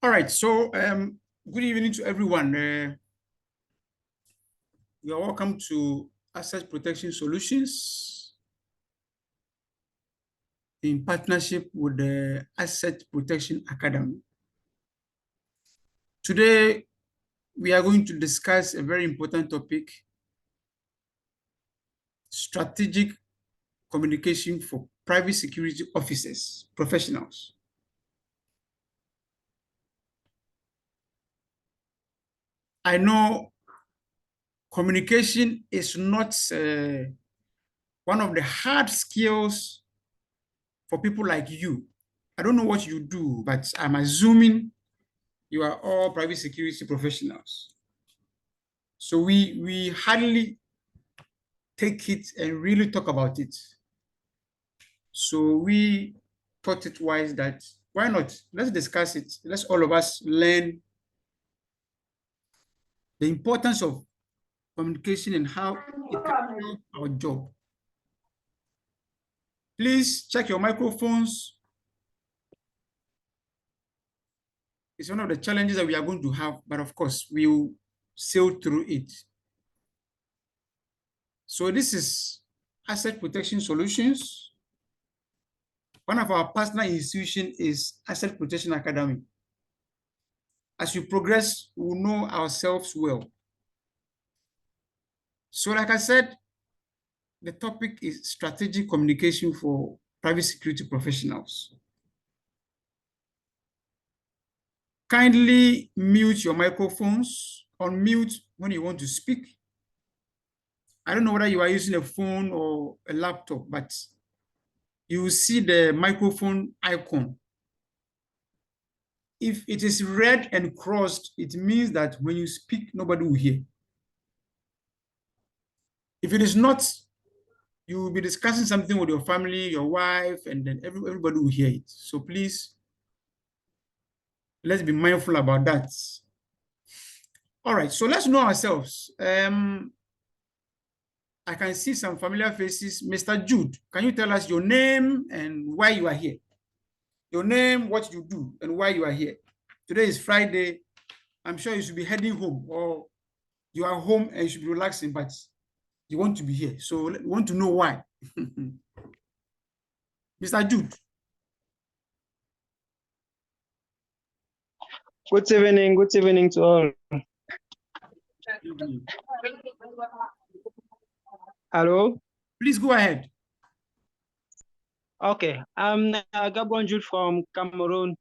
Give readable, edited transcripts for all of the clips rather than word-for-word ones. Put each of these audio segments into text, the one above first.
All right, so good evening to everyone. You are welcome to Asset Protection Solutions in partnership with the Asset Protection Academy. Today, we are going to discuss a very important topic, strategic communication for private security officers, professionals. I know communication is not one of the hard skills for people like you. I don't know what you do, but I'm assuming you are all private security professionals. So we hardly take it and really talk about it. So we thought it wise that why not? Let's discuss it. Let's all of us learn the importance of communication and how it can help our job. Please check your microphones. It's one of the challenges that we are going to have, but of course, we will sail through it. So this is Asset Protection Solutions. One of our partner institutions is Asset Protection Academy. As we progress, we will know ourselves well. So like I said, the topic is strategic communication for private security professionals. Kindly mute your microphones, unmute when you want to speak. I don't know whether you are using a phone or a laptop, but you will see the microphone icon. If it is red and crossed, it means that when you speak, nobody will hear. If it is not, you will be discussing something with your family, your wife, and then everybody will hear it. So please, let's be mindful about that. All right, so let's know ourselves. I can see some familiar faces. Mr. Jude, can you tell us your name and why you are here? Your name, what you do, and why you are here. Today is Friday. I'm sure you should be heading home, or you are home and you should be relaxing, but you want to be here. So we want to know why. Mr. Jude. Good evening to all. Hello? Please go ahead. Okay, I'm Gabon Jude from Cameroon.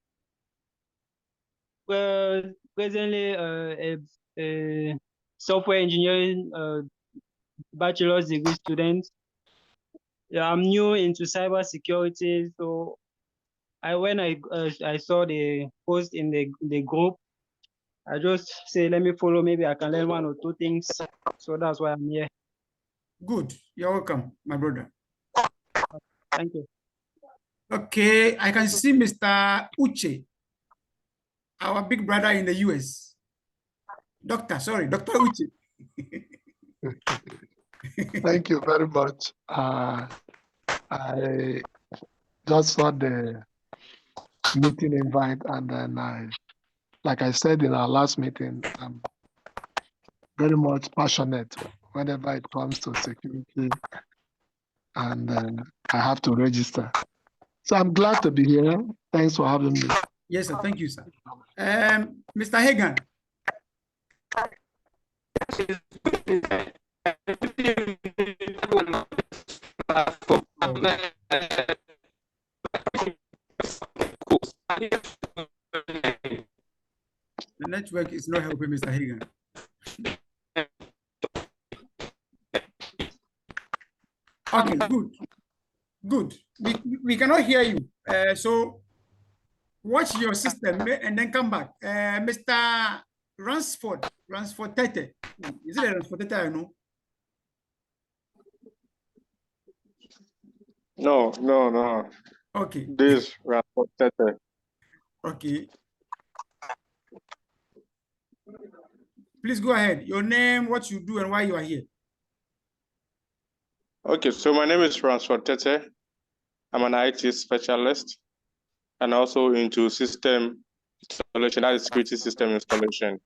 Presently a software engineering bachelor's degree student. Yeah, I'm new into cybersecurity, so when I saw the post in the group, I just say let me follow. Maybe I can learn one or two things. So that's why I'm here. Good. You're welcome, my brother. Thank you. Okay, I can see Mr. Uche, our big brother in the US. Dr. Uche. Thank you very much. I just saw the meeting invite, and then like I said in our last meeting, I'm very much passionate whenever it comes to security, and I have to register. So I'm glad to be here. Thanks for having me. Yes, sir. Thank you, sir. Mr. Hagan. The network is not helping Mr. Hagan. Okay, good. Good. We cannot hear you. So watch your system and then come back. Mr. Ransford Tete. Is it a Ransford Tete? I know. No. Okay. This Ransford Tete. Okay. Please go ahead. Your name, what you do, and why you are here. Okay, so my name is Ransford Tete. I'm an IT specialist and also into system installation, that is security system installation.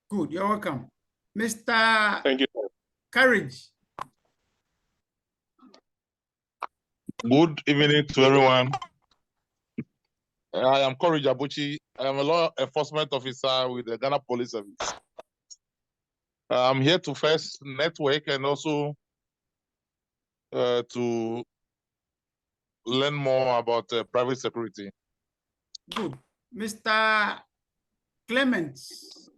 Good, you're welcome. Mr. Thank you. Courage. Good evening to everyone. I am Courage Abuchi. I am a law enforcement officer with the Ghana Police Service. I'm here to first network and also to learn more about private security. Good. Mr. Clements.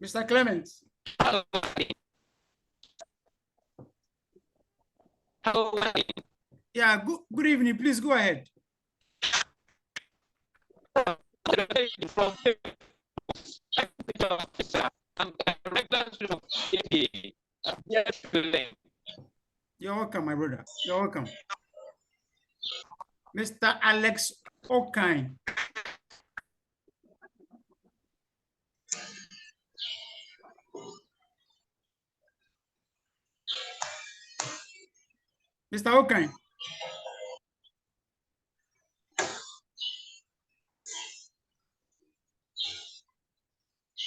Mr. Clements. Yeah, good evening. Please go ahead. You're welcome, my brother. You're welcome. Mr. Alex Okine. Mr. Okine.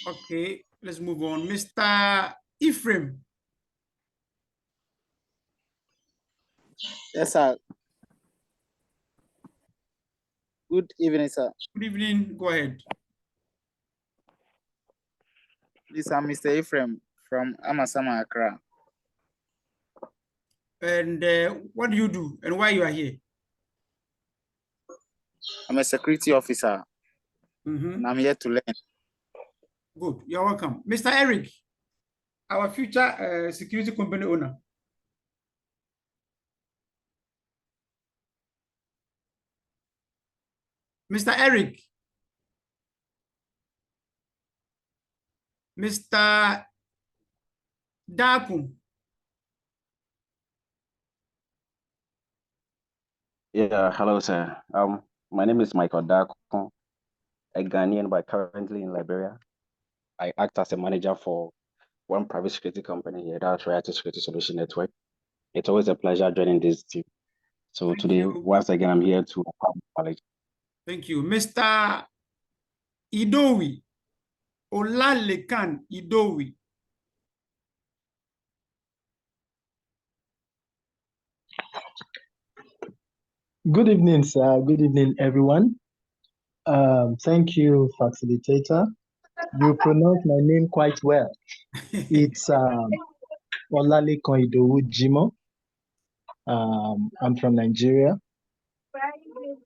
Okay, let's move on. Mr. Ephraim. Yes, sir. Good evening, sir. Good evening. Go ahead. This is Mr. Ephraim from Amasama, Accra. And what do you do and why you are here? I'm a security officer, and I'm here to learn. Good. You're welcome. Mr. Eric, our future security company owner. Mr. Eric. Mr. Daku. Yeah, hello, sir. My name is Michael Dako, a Ghanaian, but currently in Liberia. I act as a manager for one private security company here, that's Reality Security Solution Network. It's always a pleasure joining this team. So Thank today, you. once again, I'm here to college. Thank you. Mr. Idowi. Olalekan Idowi. Good evening, sir. Good evening, everyone. Thank you, facilitator. You pronounce my name quite well. It's Olalekan Idowu Jimo. I'm from Nigeria.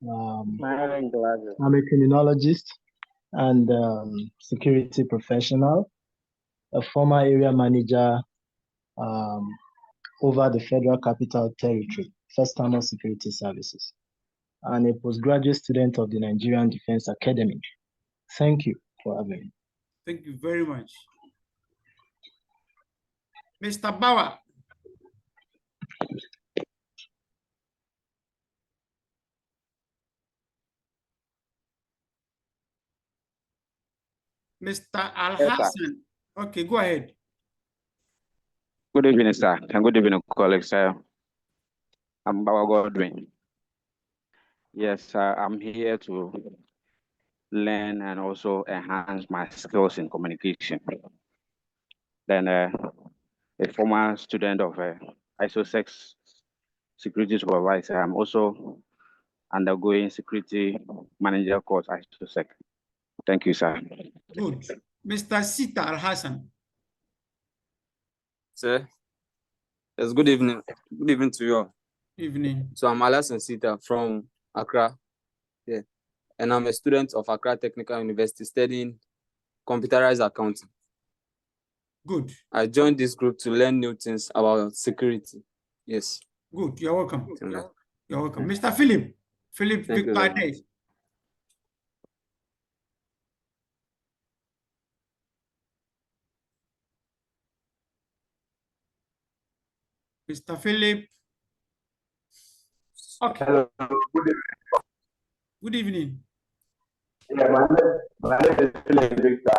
I'm a criminologist and security professional, a former area manager over the Federal Capital Territory, First Armor Security Services, and a postgraduate student of the Nigerian Defense Academy. Thank you for having me. Thank you very much. Mr. Bauer. Mr. Al-Hassan. Okay, go ahead. Good evening, sir, and good evening, colleagues. I'm Baba Godwin. Yes, I'm here to learn and also enhance my skills in communication. Then a former student of ISO 6 security supervisor. I'm also undergoing security manager course ISO 6. Thank you, sir. Good. Mr. Sita Al-Hassan. Sir, yes, good evening. Good evening to you all. Evening. So I'm Alasan Sita from Accra. Yeah. And I'm a student of Accra Technical University studying computerized accounting. Good. I joined this group to learn new things about security. Yes. Good. You're welcome. You're welcome. Mr. Philip. Philip Thank you Victor very Day. Mr. Philip. Okay. Hello. Good evening. Yeah, my name is Philip Victor.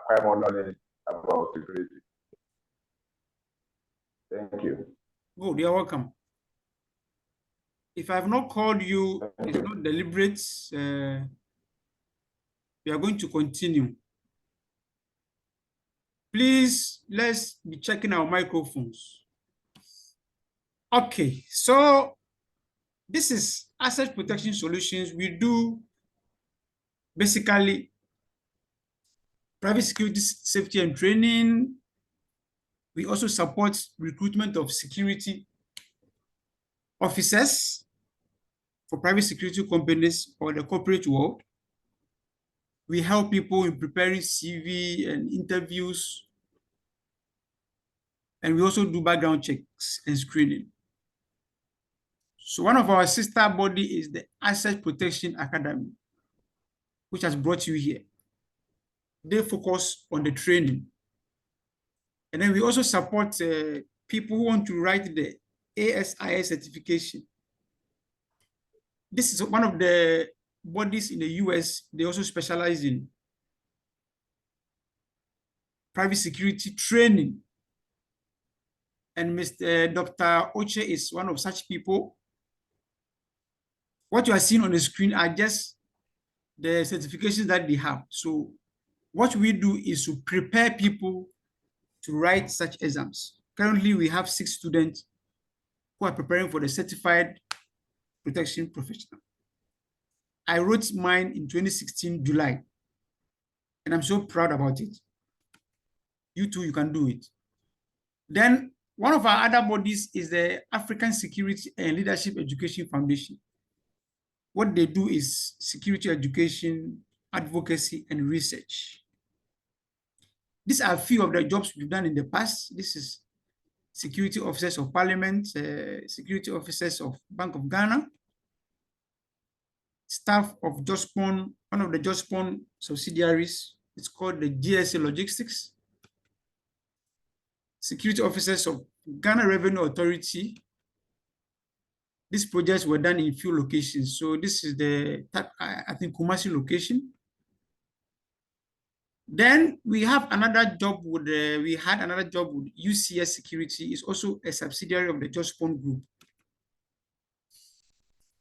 acquire more knowledge about security. Thank you. Good, you're welcome. If I have not called you, it's not deliberate. We are going to continue. Please, let's be checking our microphones. Okay, so this is asset protection solutions. We do basically private security safety and training. We also support recruitment of security officers for private security companies or the corporate world. We help people in preparing CV and interviews. And we also do background checks and screening. So one of our sister body is the Asset Protection Academy, which has brought you here. They focus on the training. And then we also support people who want to write the ASIS certification. This is one of the bodies in the US. They also specialize in private security training. And Dr. Oche is one of such people. What you are seeing on the screen are just the certifications that they have. So what we do is to prepare people to write such exams. Currently, we have 6 students who are preparing for the certified protection professional. I wrote mine in 2016, July, and I'm so proud about it. You too, you can do it. Then one of our other bodies is the African Security and Leadership Education Foundation. What they do is security education, advocacy, and research. These are a few of the jobs we've done in the past. This is security officers of parliament, security officers of Bank of Ghana, staff of Jospon, one of the Jospon subsidiaries. It's called the GSA Logistics. Security officers of Ghana Revenue Authority. These projects were done in few locations. So this is the, I think, Kumasi location. Then we have another job with, we had another job with UCS Security. It's also a subsidiary of the Jospon Group.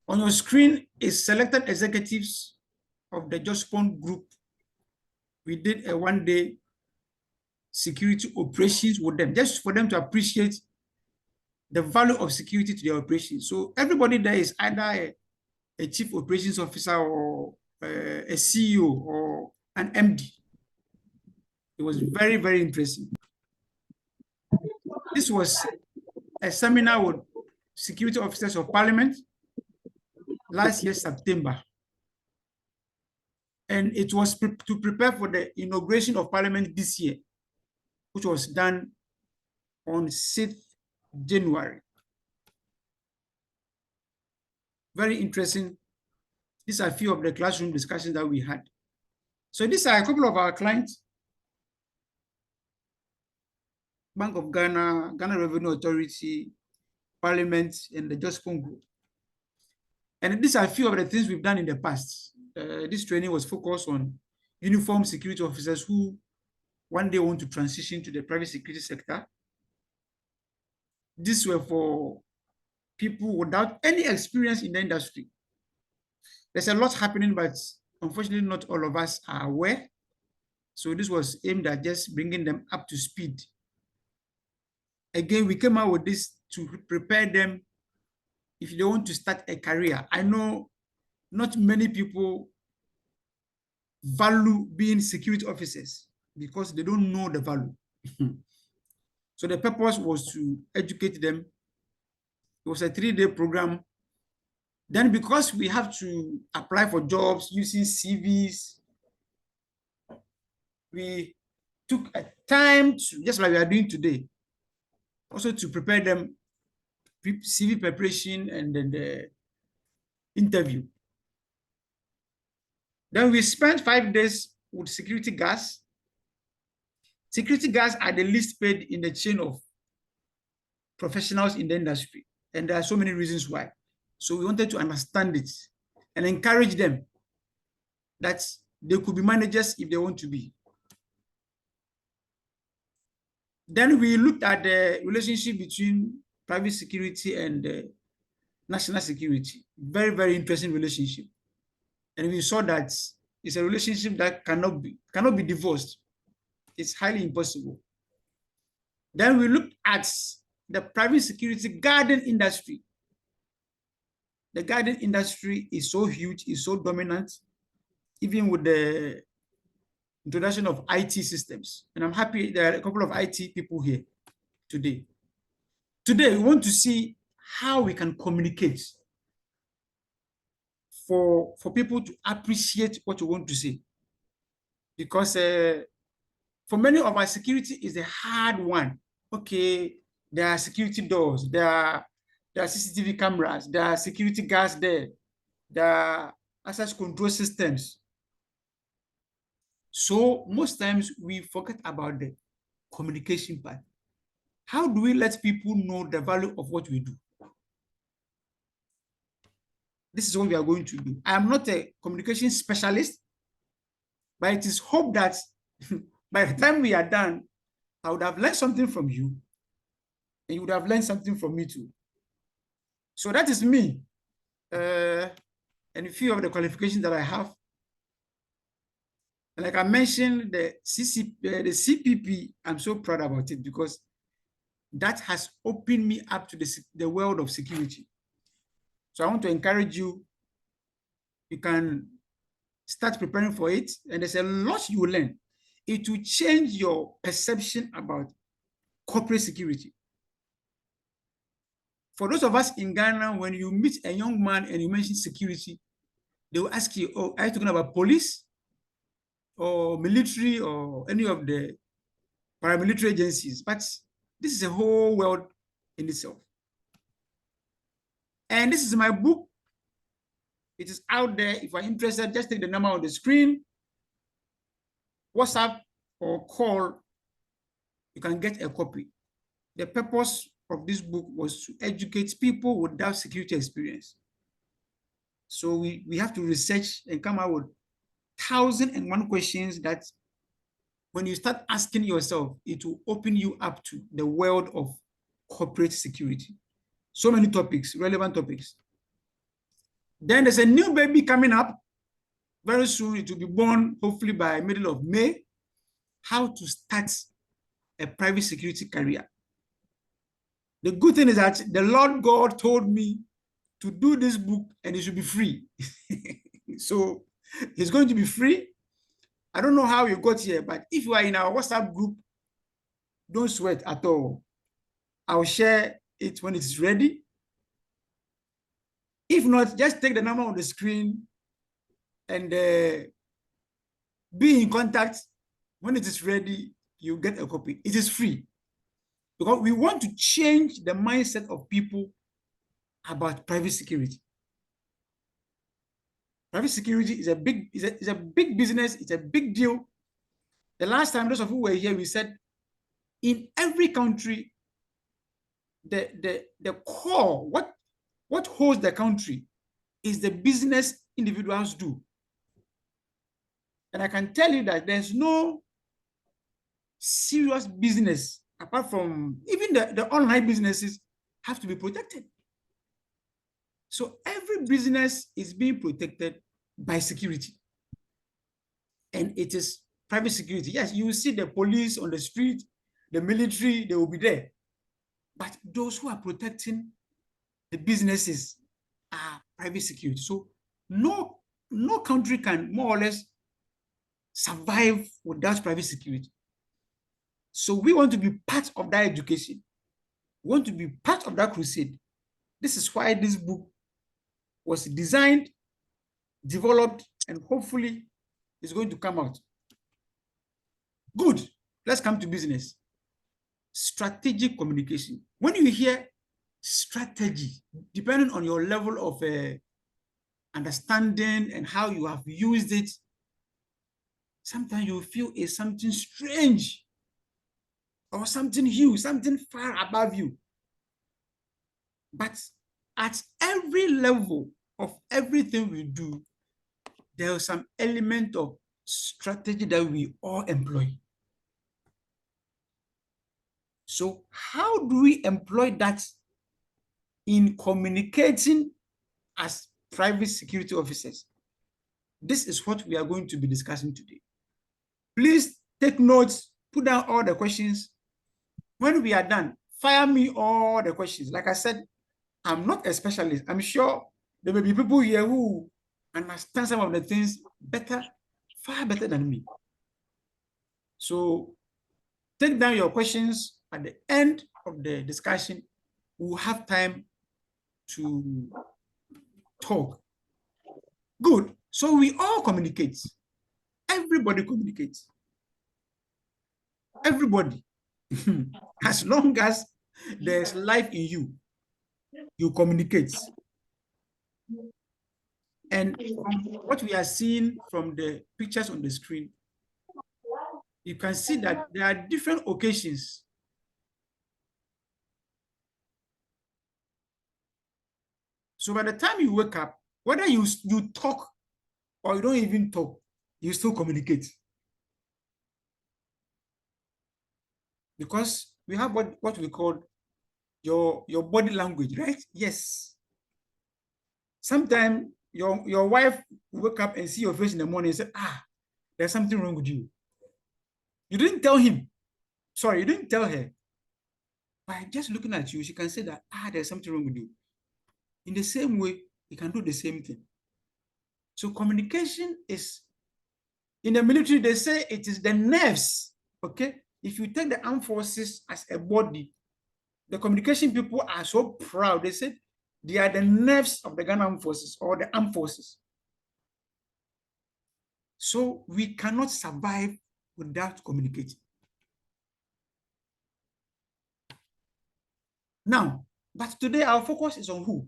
On your screen is selected executives of the Jospon Group. We did a 1-day security operations with them, just for them to appreciate the value of security to their operations. So everybody there is either a chief operations officer or a CEO or an MD. It was very, very interesting. This was a seminar with security officers of parliament last year, September. And it was to prepare for the inauguration of parliament this year, which was done on 6th January. Very interesting. These are a few of the classroom discussions that we had. So these are a couple of our clients. Bank of Ghana, Ghana Revenue Authority, Parliament, and the Jospon Group. And these are a few of the things we've done in the past. This training was focused on uniformed security officers who one day want to transition to the private security sector. These were for people without any experience in the industry. There's a lot happening, but unfortunately not all of us are aware. So this was aimed at just bringing them up to speed. Again, we came out with this to prepare them if they want to start a career. I know not many people value being security officers because they don't know the value. So the purpose was to educate them. It was a 3-day program. Then because we have to apply for jobs using CVs, we took a time to, just like we are doing today, also to prepare them, CV preparation and then the interview. Then we spent 5 days with security guards. Security guards are the least paid in the chain of professionals in the industry. And there are so many reasons why. So we wanted to understand it and encourage them that they could be managers if they want to be. Then we looked at the relationship between private security and national security. Very, very interesting relationship. And we saw that it's a relationship that cannot be divorced. It's highly impossible. Then we looked at the private security guarding industry. The guarding industry is so huge, is so dominant, even with the introduction of IT systems. And I'm happy there are a couple of IT people here today. Today, we want to see how we can communicate for people to appreciate what you want to say. Because for many of our security is a hard one. Okay, there are security doors, there are CCTV cameras, there are security guards there, there are access control systems. So most times we forget about the communication part. How do we let people know the value of what we do? This is what we are going to do. I am not a communication specialist, but it is hope that by the time we are done, I would have learned something from you, and you would have learned something from me too. So that is me, and a few of the qualifications that I have. And like I mentioned, the CPP, I'm so proud about it because that has opened me up to the world of security. So I want to encourage you, you can start preparing for it, and there's a lot you will learn. It will change your perception about corporate security. For those of us in Ghana, when you meet a young man and you mention security, they will ask you, oh, are you talking about police or military or any of the paramilitary agencies? But this is a whole world in itself. And this is my book. It is out there. If you're interested, just take the number on the screen, WhatsApp or call. You can get a copy. The purpose of this book was to educate people without security experience. So we have to research and come out with 1,001 questions that when you start asking yourself, it will open you up to the world of corporate security. So many topics, relevant topics. Then there's a new baby coming up very soon. It will be born hopefully by middle of May. How to start a private security career. The good thing is that the Lord God told me to do this book and it should be free. So it's going to be free. I don't know how you got here, but if you are in our WhatsApp group, don't sweat at all. I'll share it when it's ready. If not, just take the number on the screen and be in contact. When it is ready, you get a copy. It is free because we want to change the mindset of people about private security. Private security is a big business. It's a big deal. The last time those of you were here, we said in every country, the core, what holds the country is the business individuals do. And I can tell you that there's no serious business apart from even the online businesses have to be protected. So every business is being protected by security. And it is private security. Yes, you will see the police on the street, the military, they will be there. But those who are protecting the businesses are private security. So no country can more or less survive without private security. So we want to be part of that education. We want to be part of that crusade. This is why this book was designed, developed, and hopefully is going to come out. Good. Let's come to business. Strategic communication. When you hear strategy, depending on your level of understanding and how you have used it, sometimes you feel it's something strange or something huge, something far above you. But at every level of everything we do, there is some element of strategy that we all employ. So how do we employ that in communicating as private security officers? This is what we are going to be discussing today. Please take notes, put down all the questions. When we are done, fire me all the questions. Like I said, I'm not a specialist. I'm sure there may be people here who understand some of the things better, far better than me. So take down your questions. At the end of the discussion, we'll have time to talk. Good. So we all communicate. Everybody communicates. Everybody. As long as there's life in you, you communicate. And from what we are seeing from the pictures on the screen, you can see that there are different occasions. So by the time you wake up, whether you talk or you don't even talk, you still communicate. Because we have what we call your body language, right? Yes. Sometimes your wife will wake up and see your face in the morning and say, there's something wrong with you. You didn't tell him. Sorry, you didn't tell her. By just looking at you, she can say that, there's something wrong with you. In the same way, you can do the same thing. So communication is, in the military, they say it is the nerves, okay? If you take the armed forces as a body, the communication people are so proud. They said they are the nerves of the Ghana Armed Forces or the armed forces. So we cannot survive without communicating. Now, but today our focus is on who?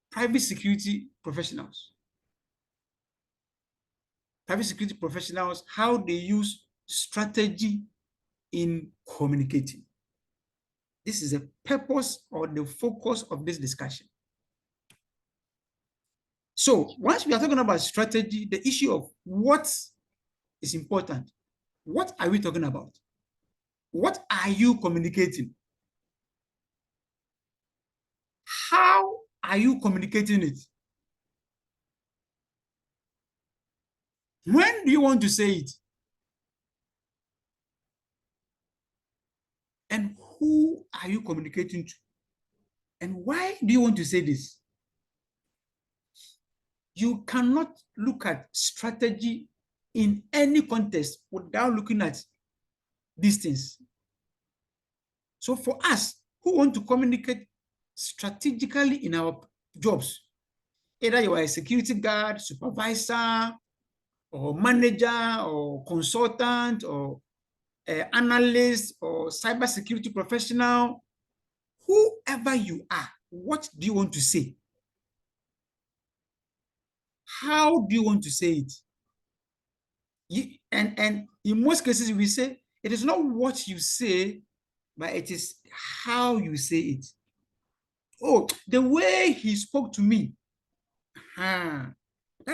Private security professionals. Private security professionals, how they use strategy in communicating. This is the purpose or the focus of this discussion. So once we are talking about strategy, the issue of what is important, what are we talking about? What are you communicating? How are you communicating it? When do you want to say it? And who are you communicating to? And why do you want to say this? You cannot look at strategy in any context without looking at these things. So for us who want to communicate strategically in our jobs, either you are a security guard, supervisor, or manager, or consultant, or analyst, or cybersecurity professional, whoever you are, what do you want to say? How do you want to say it? And in most cases, we say it is not what you say, but it is how you say it. Oh, the way he spoke to me. That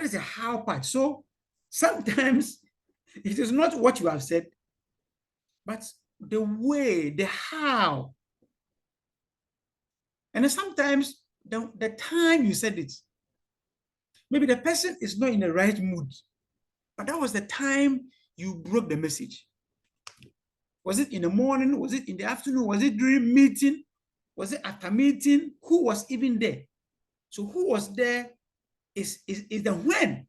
is the how part. So sometimes it is not what you have said, but the way, the how. And then sometimes the time you said it. Maybe the person is not in the right mood, but that was the time you broke the message. Was it in the morning? Was it in the afternoon? Was it during meeting? Was it after meeting? Who was even there? So who was there is the when,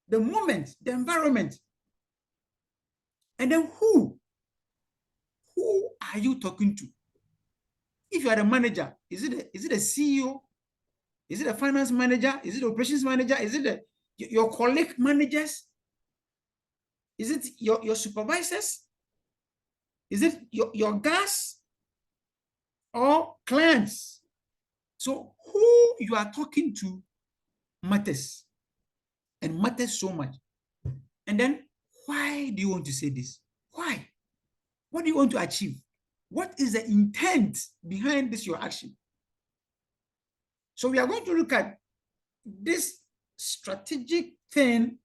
the moment, the environment. And then who are you talking to? If you are the manager, is it a CEO? Is it a finance manager? Is it the operations manager? Is it your colleague managers? Is it your supervisors? Is it your guys or clients? So who you are talking to matters, and matters so much. And then why do you want to say this? Why? What do you want to achieve? What is the intent behind this, your action? So we are going to look at this strategic thing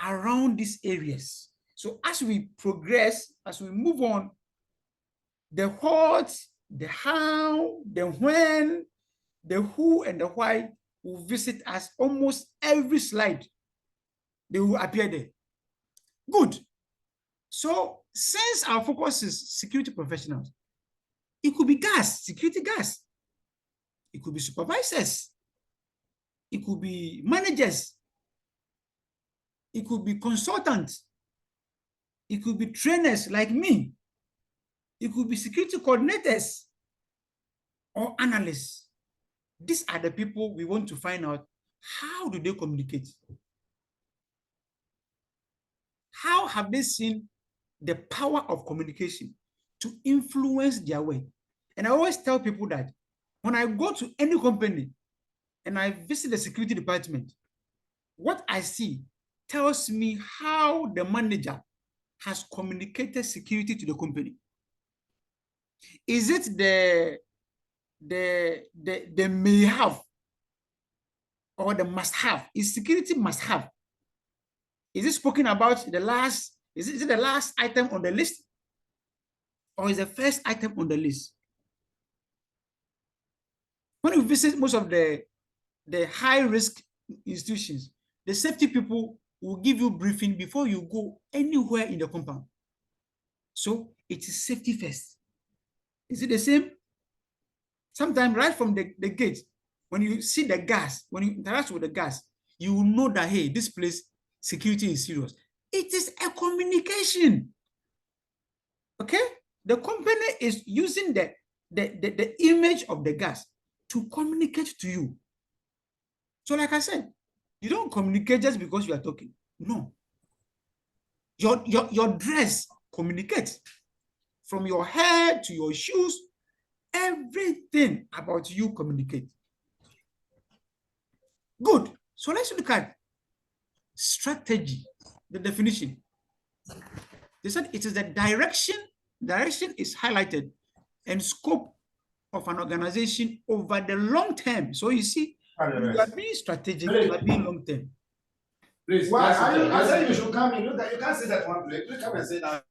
around these areas. So as we progress, as we move on, The what, the how, the when, the who, and the why will visit us almost every slide. They will appear there. Good. So since our focus is security professionals, it could be guards, security guards. It could be supervisors. It could be managers. It could be consultants. It could be trainers like me. It could be security coordinators or analysts. These are the people we want to find out, how do they communicate? How have they seen the power of communication to influence their way? And I always tell people that when I go to any company and I visit the security department, what I see tells me how the manager has communicated security to the company. Is it the may have or the must have? Is security must have? Is it spoken about the last, is it the last item on the list? Or is the first item on the list? When you visit most of the high risk institutions, the safety people will give you briefing before you go anywhere in the compound. So it is safety first. Is it the same? Sometimes right from the gate, when you see the gas, when you interact with the gas, you will know that, hey, this place, security is serious. It is a communication. Okay? The company is using the image of the gas to communicate to you. So like I said, you don't communicate just because you are talking. No. Your dress communicates. From your hair to your shoes, everything about you communicates. Good. So let's look at strategy, the definition. They said it is the direction is highlighted, and scope of an organization over the long term. So you see, you are being strategic, you are being long term. Please, I said you should come in. Look at, you can't say that one place. Please come and say that.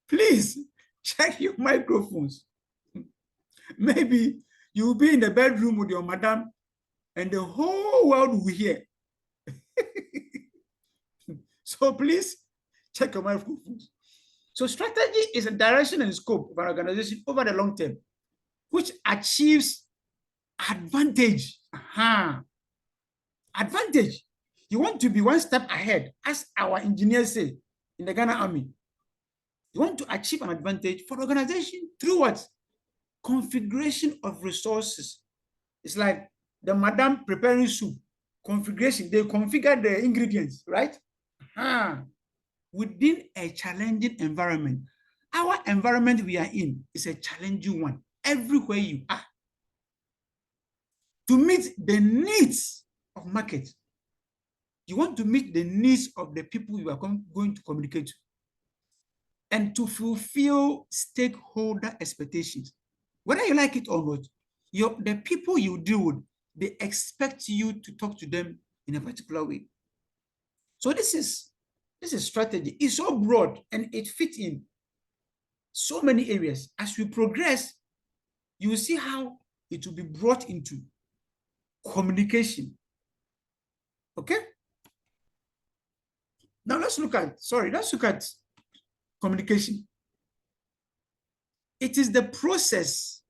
Please check your microphones. Maybe you will be in the bedroom with your madam and the whole world will hear. So please check your microphones. So strategy is a direction and scope of an organization over the long term, which achieves advantage. Advantage. You want to be one step ahead, as our engineers say in the Ghana Army. You want to achieve an advantage for the organization through what? Configuration of resources. It's like the madam preparing soup. Configuration, they configure the ingredients, right? Within a challenging environment. Our environment we are in is a challenging one, everywhere you are. To meet the needs of market, you want to meet the needs of the people you are going to communicate to, and to fulfill stakeholder expectations. Whether you like it or not, the people you deal with, they expect you to talk to them in a particular way. So this is strategy. It's so broad and it fits in so many areas. As we progress, you will see how it will be brought into communication. Okay? Now let's look at communication. It is the process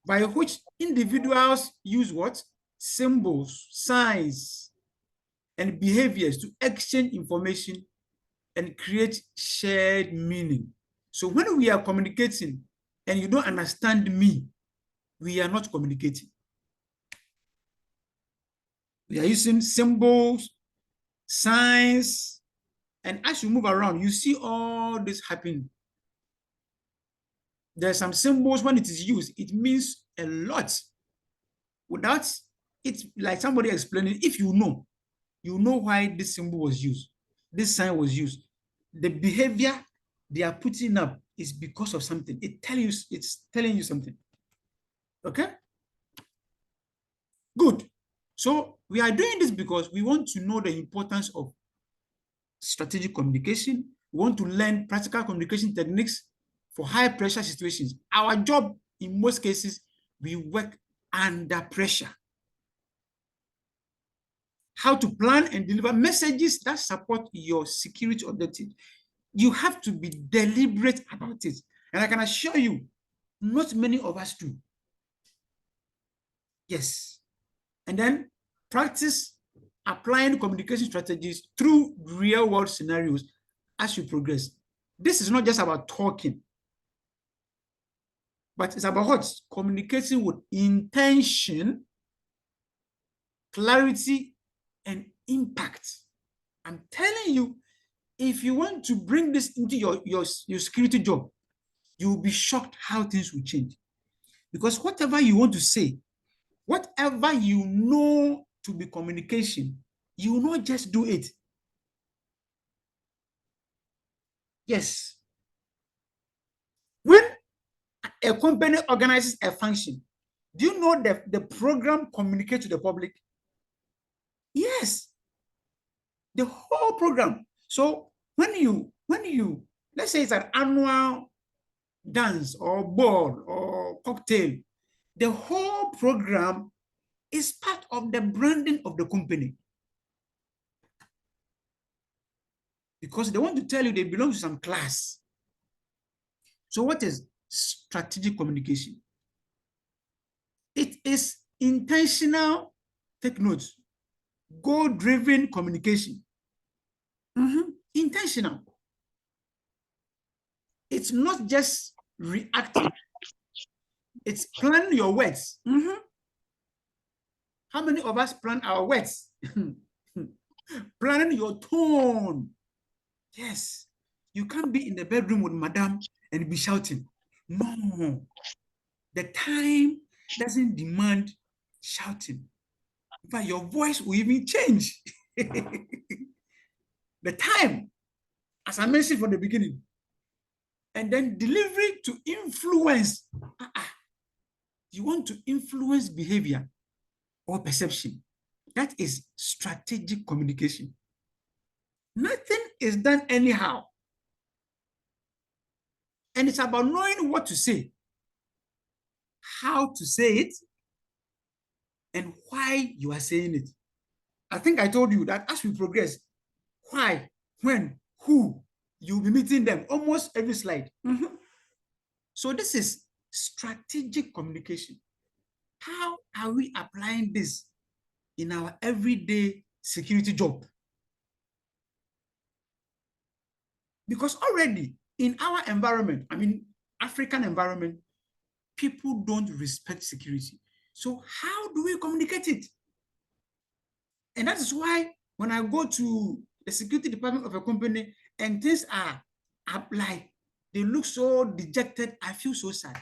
by which individuals use what? Symbols, signs, and behaviors to exchange information and create shared meaning. So when we are communicating and you don't understand me, we are not communicating. We are using symbols, signs, and as you move around, you see all this happening. There are some symbols, when it is used, it means a lot. Without it, like somebody explaining, if you know why this symbol was used, this sign was used, the behavior they are putting up is because of something. It's telling you something. Okay? Good. So we are doing this because we want to know the importance of strategic communication. we want to learn practical communication techniques for high pressure situations. Our job, in most cases, we work under pressure. How to plan and deliver messages that support your security objective. You have to be deliberate about it. And I can assure you, not many of us do. Yes. And then practice applying communication strategies through real world scenarios as you progress. This is not just about talking, but it's about what? Communicating with intention, clarity, and impact. I'm telling you, if you want to bring this into your security job, you'll be shocked how things will change. Because whatever you want to say, whatever you know to be communication, you will not just do it. Yes. When a company organizes a function, do you know that the program communicates to the public? Yes. The whole program. So when you, let's say it's an annual dance or ball or cocktail, the whole program is part of the branding of the company. Because they want to tell you they belong to some class. So what is strategic communication? It is intentional, take notes, goal-driven communication. Intentional. It's not just reactive. It's plan your words. How many of us plan our words? Planning your tone. Yes. You can't be in the bedroom with madam and be shouting. No. The time doesn't demand shouting. In fact, your voice will even change. The time, as I mentioned from the beginning, and then delivery to influence. You want to influence behavior or perception. That is strategic communication. Nothing is done anyhow. And it's about knowing what to say, how to say it, and why you are saying it. I think I told you that as we progress, why, when, who, you'll be meeting them almost every slide. So this is strategic communication. How are we applying this in our everyday security job? Because already in our environment, I mean, African environment, people don't respect security. So how do we communicate it? And that is why when I go to the security department of a company and things are like, they look so dejected, I feel so sad.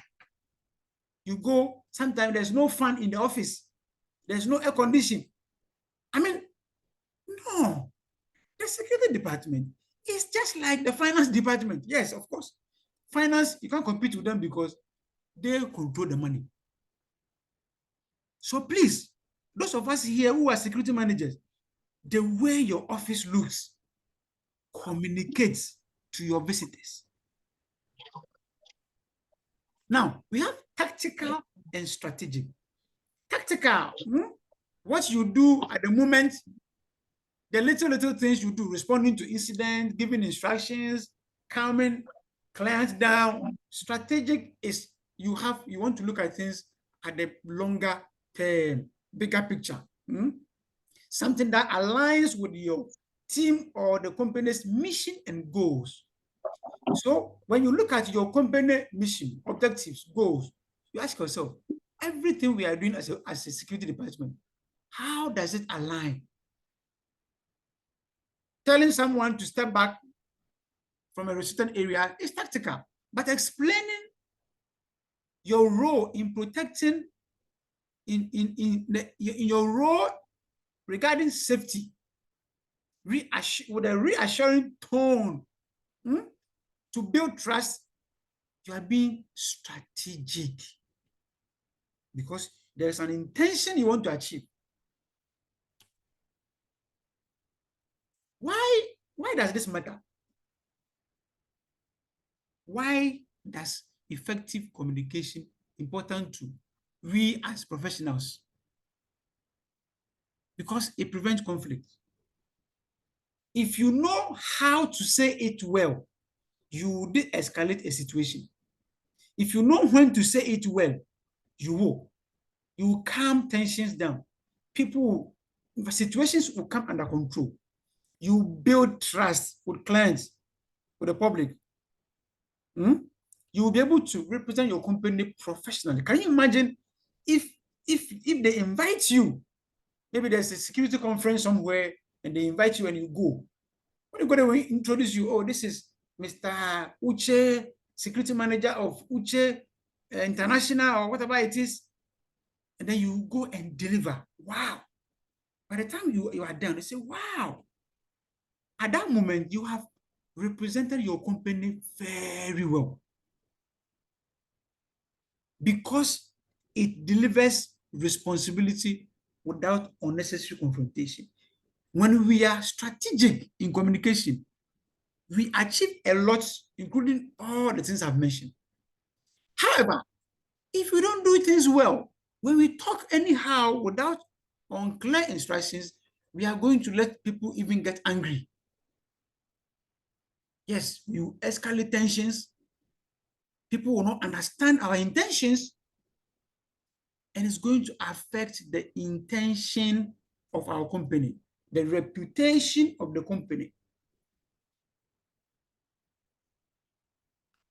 You go, sometimes there's no fan in the office. There's no air conditioning. I mean, no. The security department is just like the finance department. Yes, of course. Finance, you can't compete with them because they control the money. So please, those of us here who are security managers, the way your office looks communicates to your visitors. Now, we have tactical and strategic. Tactical, what you do at the moment, the little things you do, responding to incidents, giving instructions, calming clients down. Strategic is you want to look at things at the longer term, bigger picture. Something that aligns with your team or the company's mission and goals. So when you look at your company mission, objectives, goals, you ask yourself, everything we are doing as a security department, how does it align? Telling someone to step back from a restricted area is tactical, but explaining your role in protecting, in your role regarding safety, with a reassuring tone, to build trust, you are being strategic because there's an intention you want to achieve. Why does this matter? Why does effective communication important to we as professionals? Because it prevents conflict. If you know how to say it well, you will de-escalate a situation. If you know when to say it well, you will. You will calm tensions down. Situations will come under control. You build trust with clients, with the public. You will be able to represent your company professionally. Can you imagine if they invite you? Maybe there's a security conference somewhere and they invite you and you go. When you go, they will introduce you. Oh, this is Mr. Uche, security manager of Uche International or whatever it is. And then you go and deliver. Wow. By the time you are done, they say, wow. At that moment, you have represented your company very well because it delivers responsibility without unnecessary confrontation. When we are strategic in communication, we achieve a lot, including all the things I've mentioned. However, if we don't do things well, when we talk anyhow without unclear instructions, we are going to let people even get angry. Yes, you escalate tensions. People will not understand our intentions, and it's going to affect the intention of our company, the reputation of the company.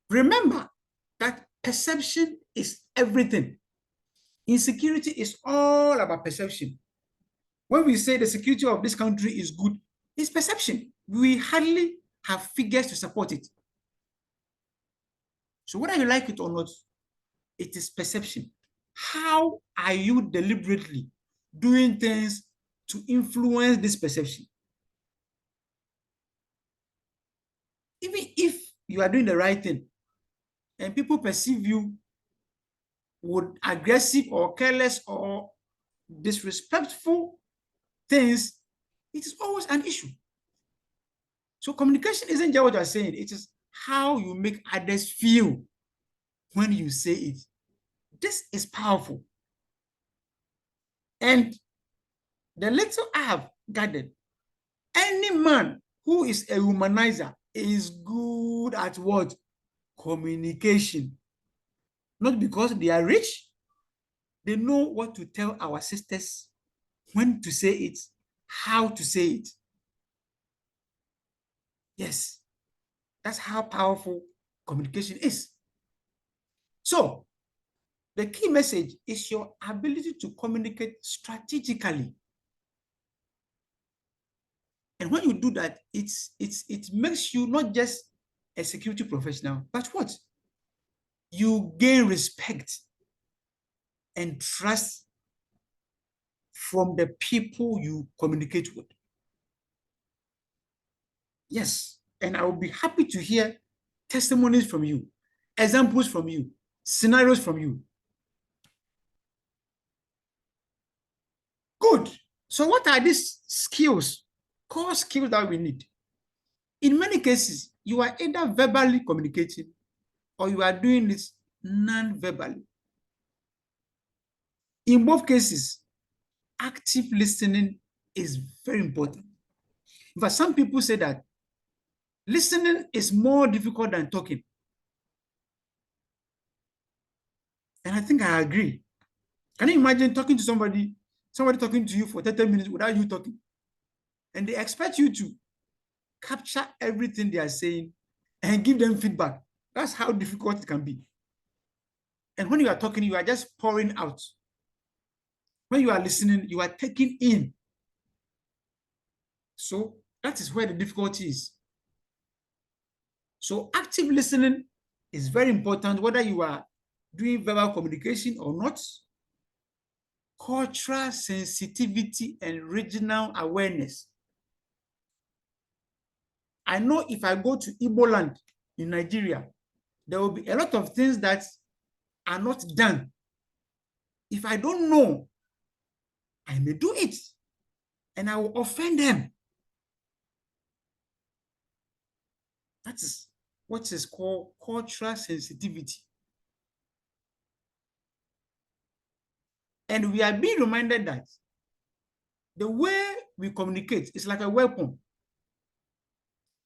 Remember that perception is everything. Insecurity is all about perception. When we say the security of this country is good, it's perception. We hardly have figures to support it. So whether you like it or not, it is perception. How are you deliberately doing things to influence this perception? Even if you are doing the right thing and people perceive you with aggressive or careless or disrespectful things, it is always an issue. So communication isn't just what you're saying, it is how you make others feel when you say it. This is powerful. And the little I have gathered, any man who is a womanizer is good at what? Communication. Not because they are rich, they know what to tell our sisters, when to say it, how to say it. Yes, that's how powerful communication is. So, the key message is your ability to communicate strategically. And when you do that, it makes you not just a security professional, but what? You gain respect and trust from the people you communicate with. Yes, and I will be happy to hear testimonies from you, examples from you, scenarios from you. Good. So what are these skills, core skills that we need? In many cases, you are either verbally communicating or you are doing it non-verbally. In both cases, active listening is very important. But some people say that listening is more difficult than talking. And I think I agree. Can you imagine talking to somebody talking to you for 30 minutes without you talking? And they expect you to capture everything they are saying and give them feedback. That's how difficult it can be. And when you are talking, you are just pouring out. When you are listening, you are taking in. So that is where the difficulty is. So active listening is very important, whether you are doing verbal communication or not. Cultural sensitivity and regional awareness. I know if I go to Igbo land in Nigeria, there will be a lot of things that are not done. If I don't know, I may do it and I will offend them. That is what is called cultural sensitivity. And we are being reminded that the way we communicate is like a weapon.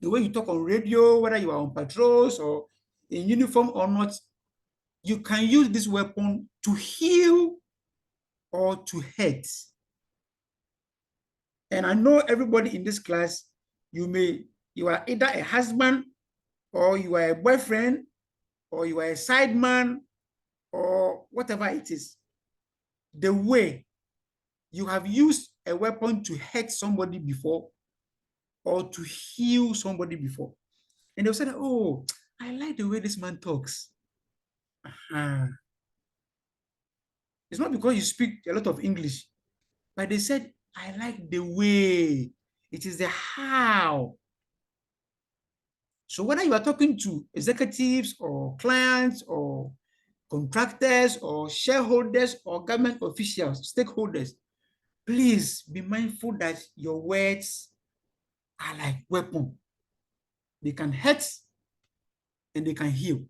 The way you talk on radio, whether you are on patrols or in uniform or not, you can use this weapon to heal or to hurt. And I know everybody in this class, you are either a husband or you are a boyfriend or you are a side man or whatever it is. The way you have used a weapon to hurt somebody before or to heal somebody before. And they'll say, oh, I like the way this man talks. It's not because you speak a lot of English, but they said, I like the way. It is the how. So whether you are talking to executives or clients or contractors or shareholders or government officials, stakeholders, please be mindful that your words are like weapons. They can hurt and they can heal.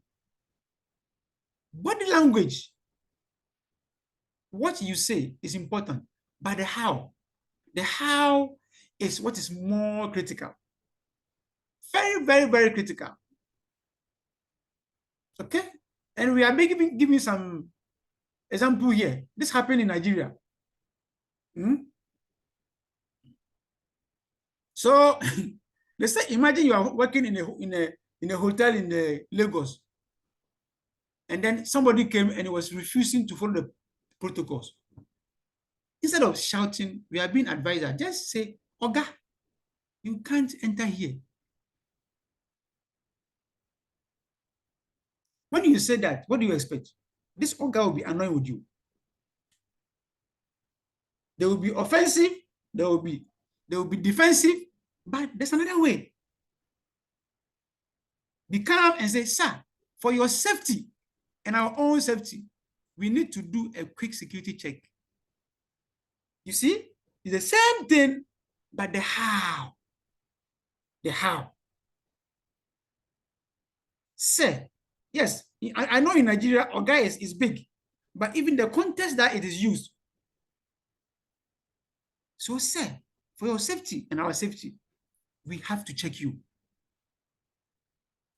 Body language, what you say is important, but the how is what is more critical. Very, very, very critical. Okay? And we are giving some example here. This happened in Nigeria. So let's say imagine you are working in a hotel in Lagos, and then somebody came and was refusing to follow the protocols. Instead of shouting, we are being advised, just say, Oga, you can't enter here. When you say that, what do you expect? This Oga will be annoyed with you. They will be offensive, they will be defensive, but there's another way. Be calm and say, sir, for your safety and our own safety, we need to do a quick security check. You see, it's the same thing, but the how. The how. Sir, yes, I know in Nigeria, Oga is big, but even the context that it is used. So, sir, for your safety and our safety, we have to check you.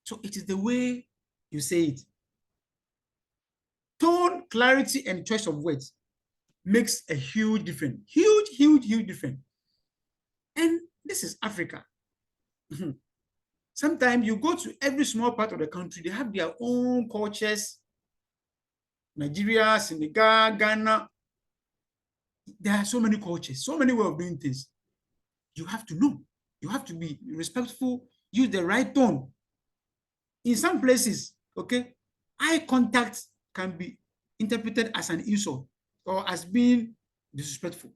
So it is the way you say it. Tone, clarity, and choice of words makes a huge difference. Huge, huge, huge difference. And this is Africa. Sometimes you go to every small part of the country, they have their own cultures. Nigeria, Senegal, Ghana. There are so many cultures, so many ways of doing things. You have to know. You have to be respectful, use the right tone. In some places, okay, eye contact can be interpreted as an insult or as being disrespectful.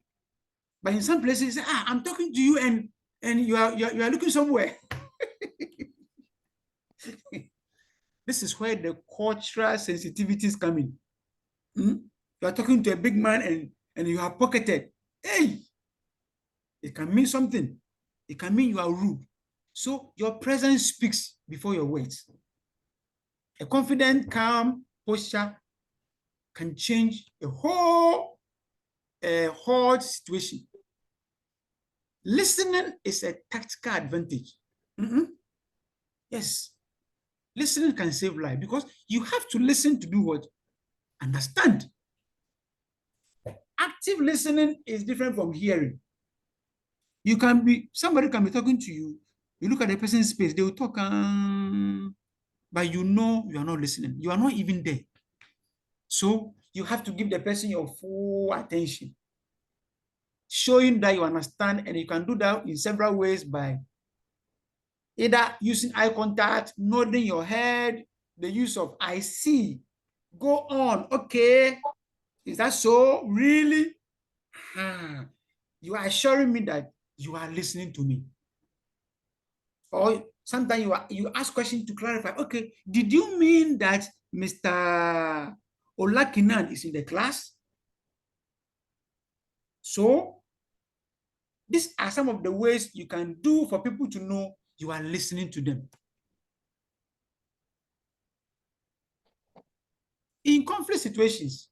But in some places, I'm talking to you and you are looking somewhere. This is where the cultural sensitivities come in. You are talking to a big man and you are pocketed. Hey, it can mean something. It can mean you are rude. So your presence speaks before your words. A confident, calm posture can change a whole hard situation. Listening is a tactical advantage. Yes, listening can save life because you have to listen to do what? Understand. Active listening is different from hearing. Somebody can be talking to you, you look at the person's face, they will talk, but you know you are not listening. You are not even there. So you have to give the person your full attention, showing that you understand, and you can do that in several ways by either using eye contact, nodding your head, the use of I see, go on, okay, is that so? Really? You are assuring me that you are listening to me. Or sometimes you ask questions to clarify, okay, did you mean that Mr. Olakinan is in the class? So these are some of the ways you can do for people to know you are listening to them. In conflict situations,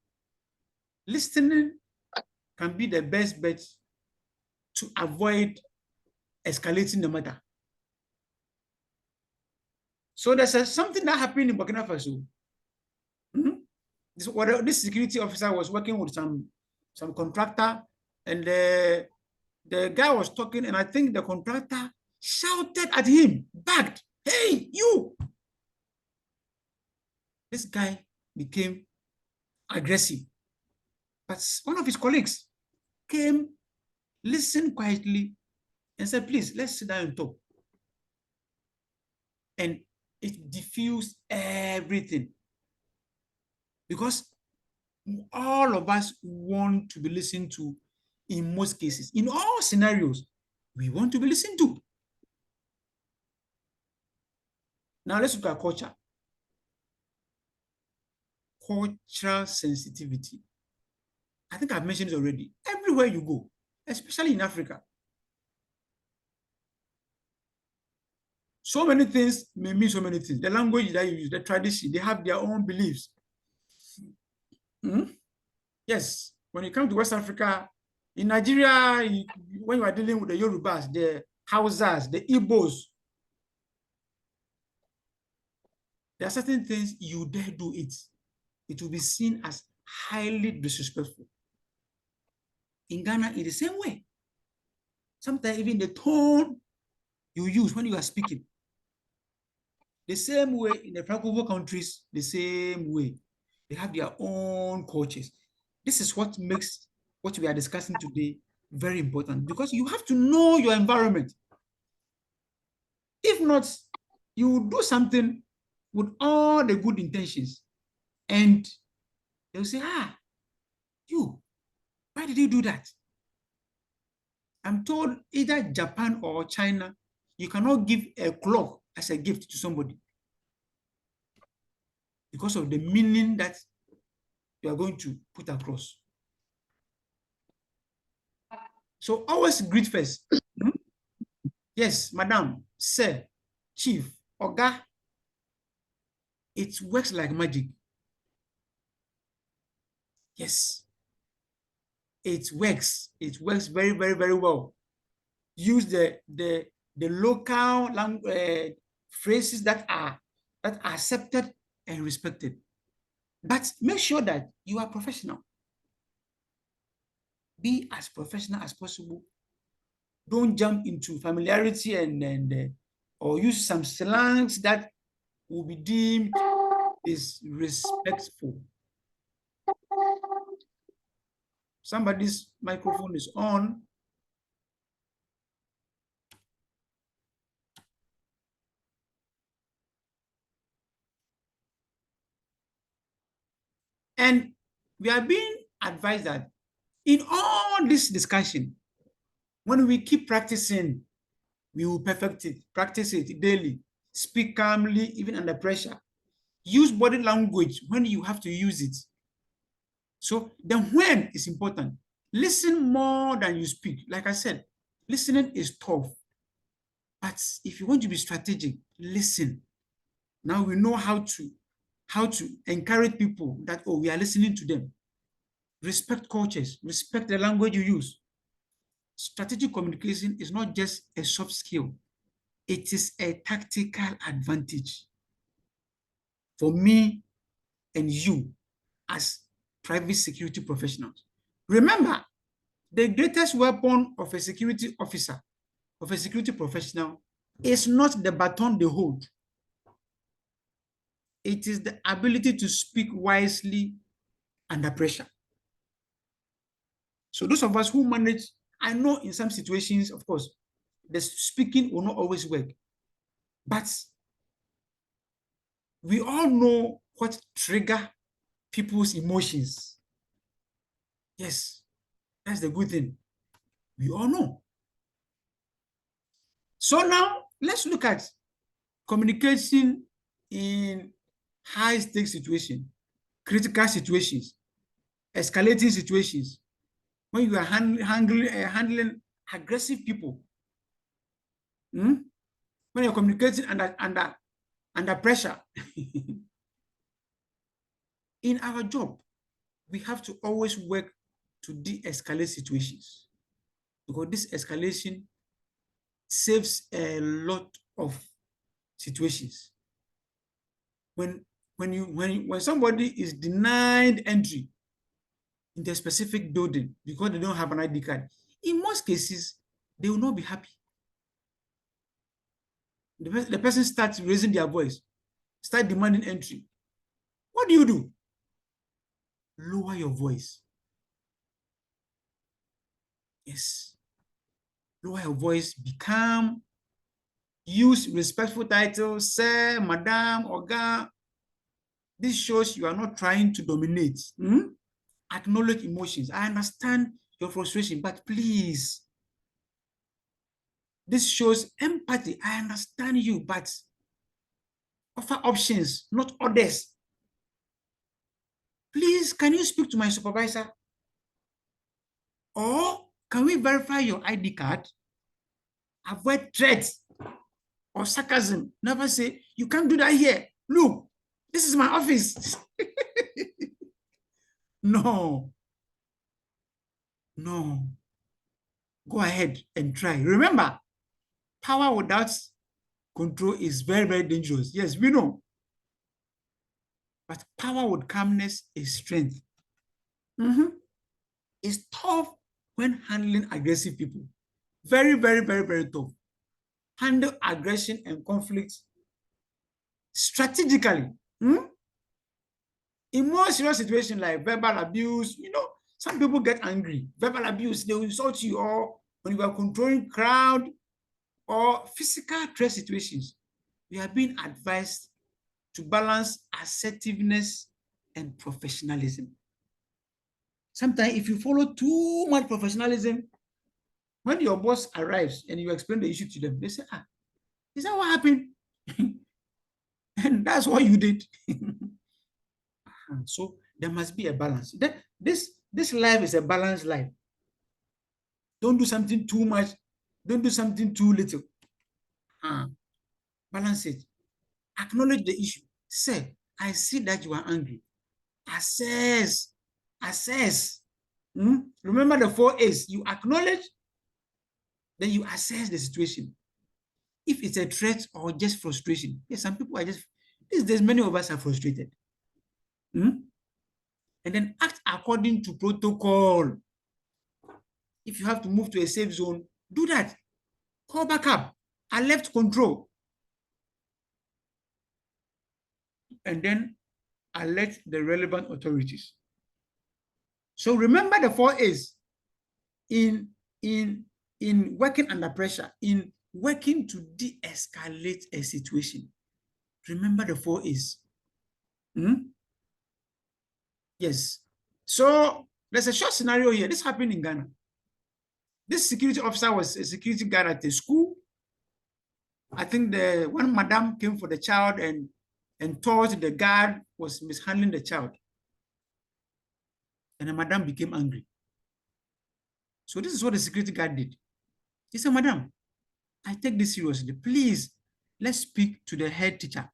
listening can be the best bet to avoid escalating the matter. So there's something that happened in Burkina Faso. This security officer was working with some contractor, and the guy was talking, and I think the contractor shouted at him, backed, "Hey, you!" This guy became aggressive. But one of his colleagues came, listened quietly, and said, "Please, let's sit down and talk." And it diffused everything. Because all of us want to be listened to in most cases. In all scenarios, we want to be listened to. Now let's look at culture. Cultural sensitivity. I think I've mentioned it already. Everywhere you go, especially in Africa, so many things may mean so many things. The language that you use, the tradition, they have their own beliefs. Yes, when it comes to West Africa, in Nigeria, when you are dealing with the Yorubas, the Hausas, the Igbos, there are certain things you dare do it. It will be seen as highly disrespectful. In Ghana, in the same way. Sometimes even the tone you use when you are speaking, the same way in the Francophone countries, the same way. They have their own cultures. This is what makes what we are discussing today very important, because you have to know your environment. If not, you do something with all the good intentions, and they'll say, you, why did you do that? I'm told either Japan or China, you cannot give a clock as a gift to somebody because of the meaning that you are going to put across. So always greet first. Yes, madam, sir, chief, oga. It works like magic. Yes, it works. It works very, very, very well. Use the local language phrases that are accepted and respected. But make sure that you are professional. Be as professional as possible. Don't jump into familiarity and or use some slangs that will be deemed disrespectful. Somebody's microphone is on. And we are being advised that in all this discussion, when we keep practicing, we will perfect it. Practice it daily. Speak calmly, even under pressure. Use body language when you have to use it. So the when is important. Listen more than you speak. Like I said, listening is tough. But if you want to be strategic, listen. Now we know how to encourage people that, oh, we are listening to them. Respect cultures, respect the language you use. Strategic communication is not just a soft skill. It is a tactical advantage for me and you as private security professionals. Remember, the greatest weapon of a security officer, of a security professional, is not the baton they hold. It is the ability to speak wisely under pressure. So those of us who manage, I know in some situations, of course, the speaking will not always work. But we all know what trigger people's emotions. Yes, that's the good thing. We all know. So now let's look at communication in high-stakes situations, critical situations, escalating situations, when you are handling aggressive people. When you're communicating under pressure. In our job, we have to always work to de-escalate situations, because this escalation saves a lot of situations. When somebody is denied entry into a specific building because they don't have an ID card, in most cases, they will not be happy. The person starts raising their voice, start demanding entry. What do? Lower your voice. Yes. Lower your voice, be calm, use respectful titles, sir, madam, oga. This shows you are not trying to dominate. Acknowledge emotions. I understand your frustration, but please. This shows empathy. I understand you, but offer options, not orders. Please, can you speak to my supervisor? Or can we verify your ID card? Avoid threats or sarcasm. Never say, you can't do that here. Look, this is my office. No. Go ahead and try. Remember, power without control is very, very dangerous. Yes, we know. But power with calmness is strength. It's tough when handling aggressive people. Very, very, very, very tough. Handle aggression and conflict strategically. In more serious situations like verbal abuse, some people get angry. Verbal abuse, they will insult you, or when you are controlling crowd or physical threat situations, you are being advised to balance assertiveness and professionalism. Sometimes if you follow too much professionalism, when your boss arrives and you explain the issue to them, they say, is that what happened? And that's what you did. So there must be a balance. This life is a balanced life. Don't do something too much. Don't do something too little. Balance it. Acknowledge the issue. Say, I see that you are angry. Assess. Remember the 4 A's. You acknowledge, then you assess the situation. If it's a threat or just frustration. Yes, some people are just, these days, many of us are frustrated. And then act according to protocol. If you have to move to a safe zone, do that. Call backup, alert control. And then alert the relevant authorities. So remember the 4 A's in working under pressure, in working to de-escalate a situation. Remember the 4 A's. Yes. So there's a short scenario here. This happened in Ghana. This security officer was a security guard at a school. I think the one madam came for the child and thought the guard was mishandling the child. And the madam became angry. So this is what the security guard did. He said, madam, I take this seriously. Please, let's speak to the head teacher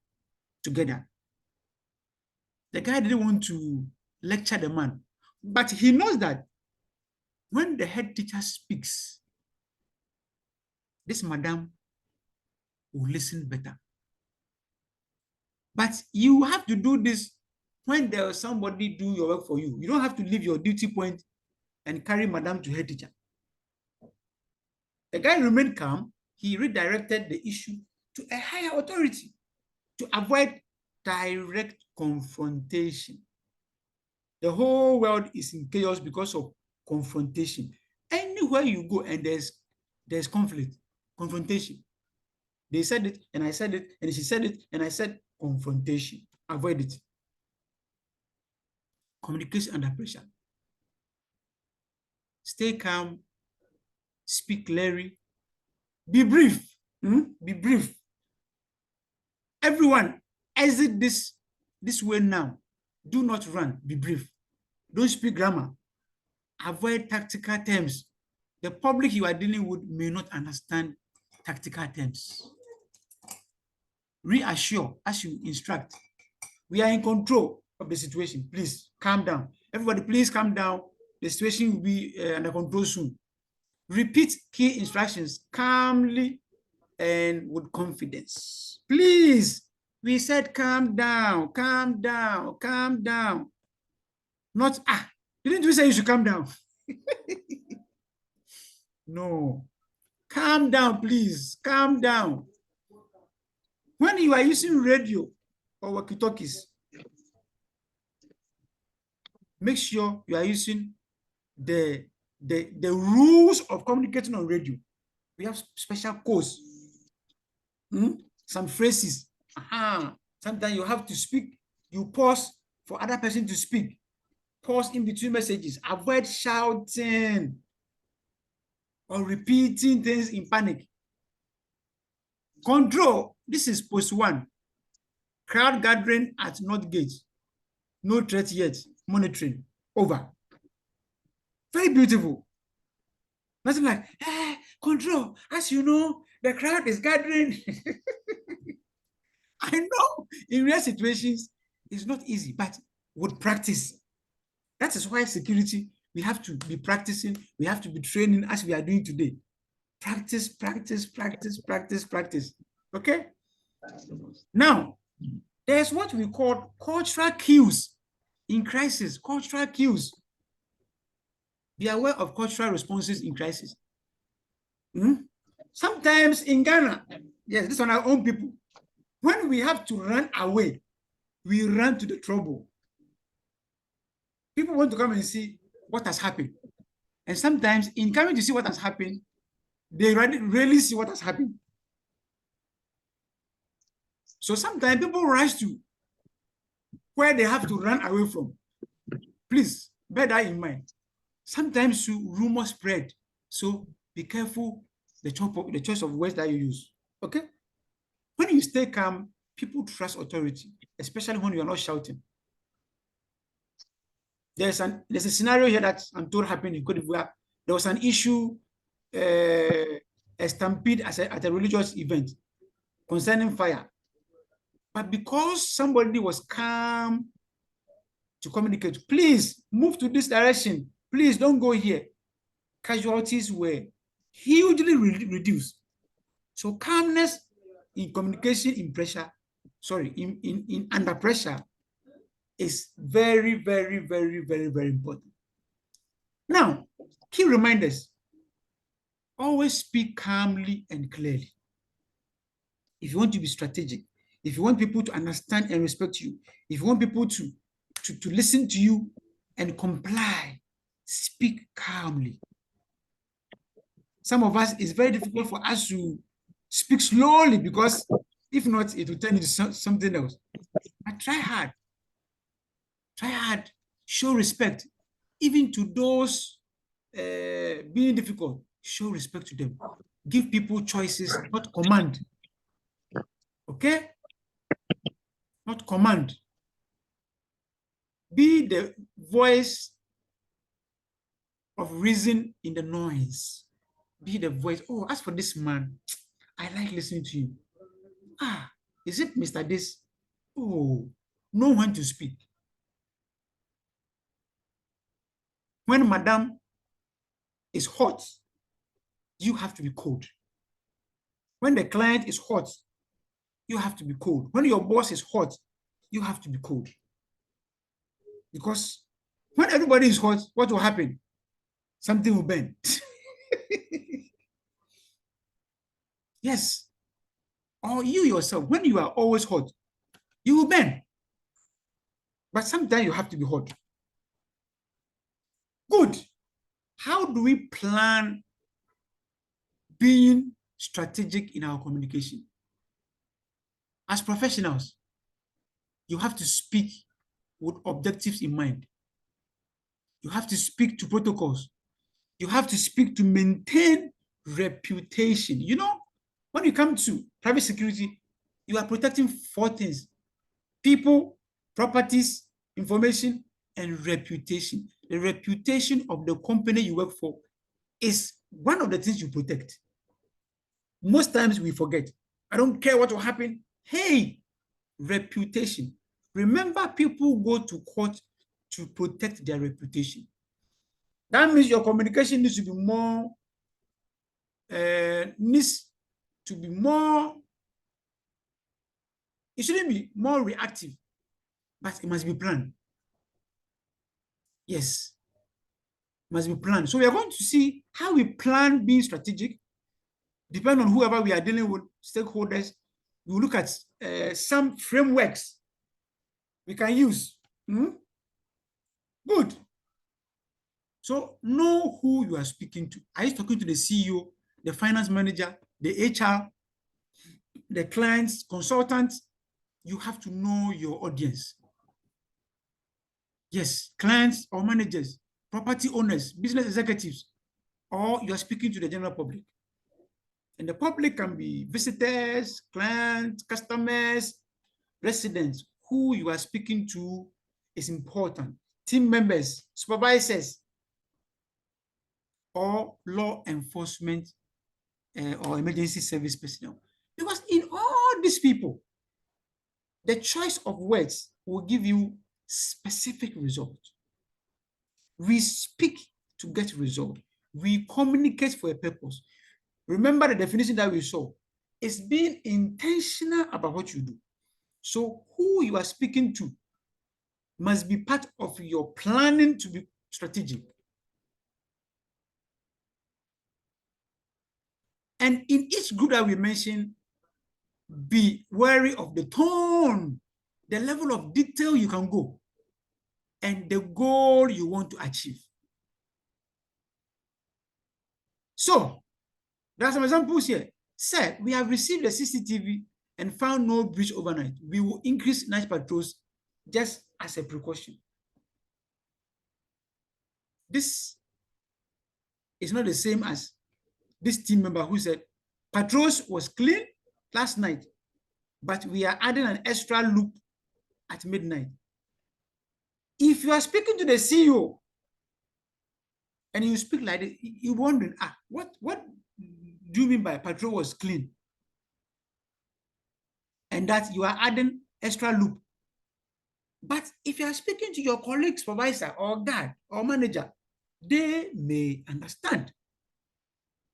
together. The guy didn't want to lecture the man, but he knows that when the head teacher speaks, this madam will listen better. But you have to do this when there's somebody do your work for you. You don't have to leave your duty point and carry madam to head teacher. The guy remained calm. He redirected the issue to a higher authority to avoid direct confrontation. The whole world is in chaos because of confrontation. Anywhere you go and there's conflict, confrontation. They said it and I said it and she said it and I said confrontation. Avoid it. Communication under pressure. Stay calm. Speak clearly. Be brief. Be brief. Everyone, exit this way now. Do not run. Be brief. Don't speak grammar. Avoid tactical terms. The public you are dealing with may not understand tactical terms. Reassure as you instruct. We are in control. of the situation. Please calm down. Everybody, please calm down. The situation will be under control soon. Repeat key instructions calmly and with confidence. Please, we said calm down, calm down, calm down. Not, didn't we say you should calm down? No. Calm down, please. Calm down. When you are using radio or walkie-talkies, make sure you are using the rules of communicating on radio. We have special codes, some phrases. Sometimes you have to speak, you pause for other person to speak. Pause in between messages. Avoid shouting or repeating things in panic. Control. This is post 1. Crowd gathering at North Gate. No threat yet. Monitoring. Over. Very beautiful. Nothing like, control. As you know, the crowd is gathering. I know in real situations, it's not easy, but with practice. That is why security, we have to be practicing, we have to be training as we are doing today. Practice, practice, practice, practice, practice. Okay? Now, there's what we call cultural cues in crisis, cultural cues. Be aware of cultural responses in crisis. Sometimes in Ghana, yes, this one our own people, when we have to run away, we run to the trouble. People want to come and see what has happened. And sometimes in coming to see what has happened, they really see what has happened. So sometimes people rush to where they have to run away from. Please bear that in mind. Sometimes rumors spread. So be careful the choice of words that you use. Okay? When you stay calm, people trust authority, especially when you are not shouting. There's a scenario here that I'm told happened in Cote d'Ivoire. There was an issue, a stampede at a religious event concerning fire. But because somebody was calm to communicate, please move to this direction. Please don't go here. Casualties were hugely reduced. So calmness in communication in under pressure is very, very, very, very, very important. Now, key reminders. Always speak calmly and clearly. If you want to be strategic, if you want people to understand and respect you, if you want people to listen to you and comply, speak calmly. Some of us, it's very difficult for us to speak slowly because if not, it will turn into something else. But try hard. Try hard. Show respect. Even to those being difficult, show respect to them. Give people choices, not command. Okay? Not command. Be the voice of reason in the noise. Be the voice. Oh, as for this man, I like listening to you. Is it Mr. This? Oh, know when to speak. When Madam is hot, you have to be cold. When the client is hot, you have to be cold. When your boss is hot, you have to be cold. Because when everybody is hot, what will happen? Something will burn. Yes. Or you yourself, when you are always hot, you will burn. But sometimes you have to be hot. Good. How do we plan being strategic in our communication? As professionals, you have to speak with objectives in mind. You have to speak to protocols. You have to speak to maintain reputation. You know, when you come to private security, you are protecting 4 things: people, properties, information, and reputation. The reputation of the company you work for is one of the things you protect. Most times we forget. I don't care what will happen. Hey, reputation. Remember, people go to court to protect their reputation. That means your communication needs to be more, it shouldn't be more reactive, but it must be planned. Yes, must be planned. So we are going to see how we plan being strategic, depending on whoever we are dealing with, stakeholders. We will look at some frameworks we can use. Good. So know who you are speaking to. Are you talking to the CEO, the finance manager, the HR, the clients, consultants? You have to know your audience. Yes, clients or managers, property owners, business executives, or you are speaking to the general public. And the public can be visitors, clients, customers, residents. Who you are speaking to is important. Team members, supervisors, or law enforcement or emergency service personnel. Because in all these people, the choice of words will give you specific results. We speak to get result. We communicate for a purpose. Remember the definition that we saw. It's being intentional about what you do. So who you are speaking to must be part of your planning to be strategic. And in each group that we mentioned, be wary of the tone, the level of detail you can go, and the goal you want to achieve. So, there are some examples here. Sir, we have received the CCTV and found no breach overnight. We will increase night patrols just as a precaution. This is not the same as this team member who said, patrols was clean last night, but we are adding an extra loop at midnight. If you are speaking to the CEO and you speak like this, you're wondering, what do you mean by patrol was clean? And that you are adding extra loop. But if you are speaking to your colleague, supervisor, or guard, or manager, they may understand.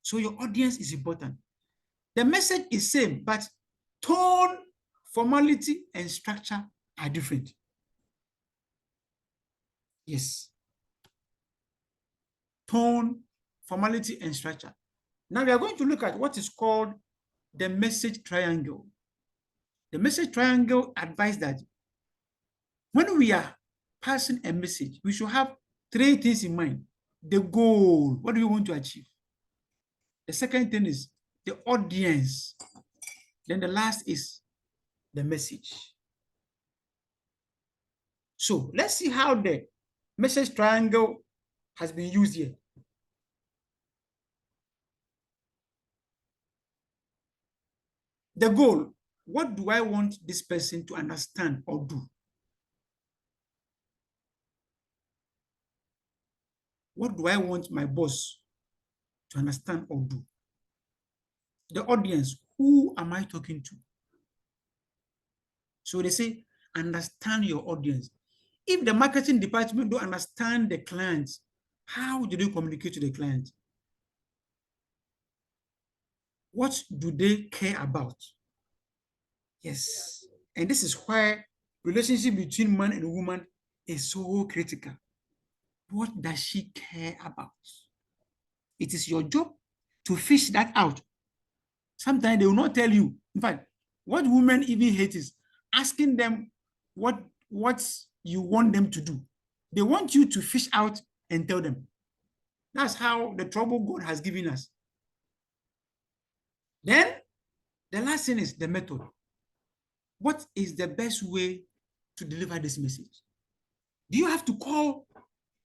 So your audience is important. The message is same, but tone, formality, and structure are different. Yes. Tone, formality, and structure. Now we are going to look at what is called the message triangle. The message triangle advises that when we are passing a message, we should have three things in mind. The goal, what do we want to achieve? The second thing is the audience. Then the last is the message. So let's see how the message triangle has been used here. The goal, what do I want this person to understand or do? What do I want my boss to understand or do? The audience, who am I talking to? So they say, understand your audience. If the marketing department don't understand the clients, how do they communicate to the client? What do they care about? Yes. And this is why relationship between man and woman is so critical. What does she care about? It is your job to fish that out. Sometimes they will not tell you. In fact, what women even hate is asking them what you want them to do. They want you to fish out and tell them. That's how the trouble God has given us. Then the last thing is the method. What is the best way to deliver this message? Do you have to call?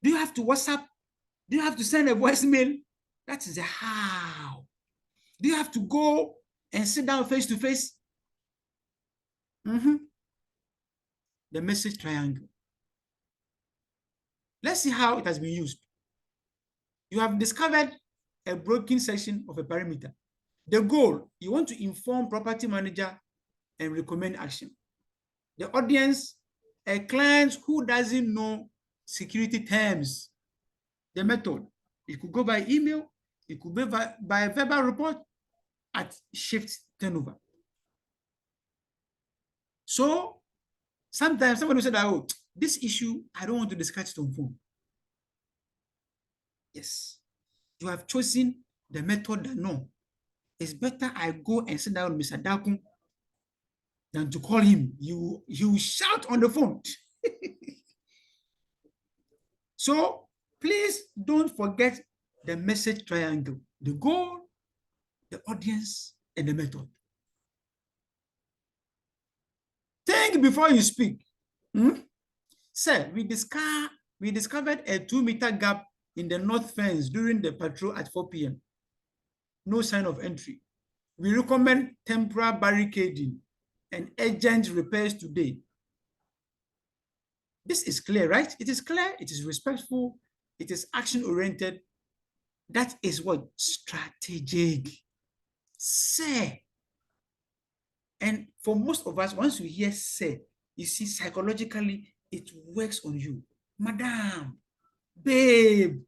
Do you have to WhatsApp? Do you have to send a voicemail? That is the how. Do you have to go and sit down face to face? The message triangle. Let's see how it has been used. You have discovered a broken section of a perimeter. The goal, you want to inform property manager and recommend action. The audience, A client who doesn't know security terms, the method, it could go by email, it could be by verbal report at shift turnover. So sometimes somebody will say that, oh, this issue, I don't want to discuss it on phone. Yes, you have chosen the method that no, it's better I go and sit down with Mr. Dakun than to call him. You shout on the phone. So please don't forget the message triangle, the goal, the audience, and the method. Think before you speak. Sir, we discovered a 2-meter gap in the north fence during the patrol at 4 p.m. No sign of entry. We recommend temporary barricading and urgent repairs today. This is clear, right? It is clear, it is respectful, it is action-oriented. That is what? Strategic. Say. And for most of us, once we hear say, you see, psychologically, it works on you. Madam, babe,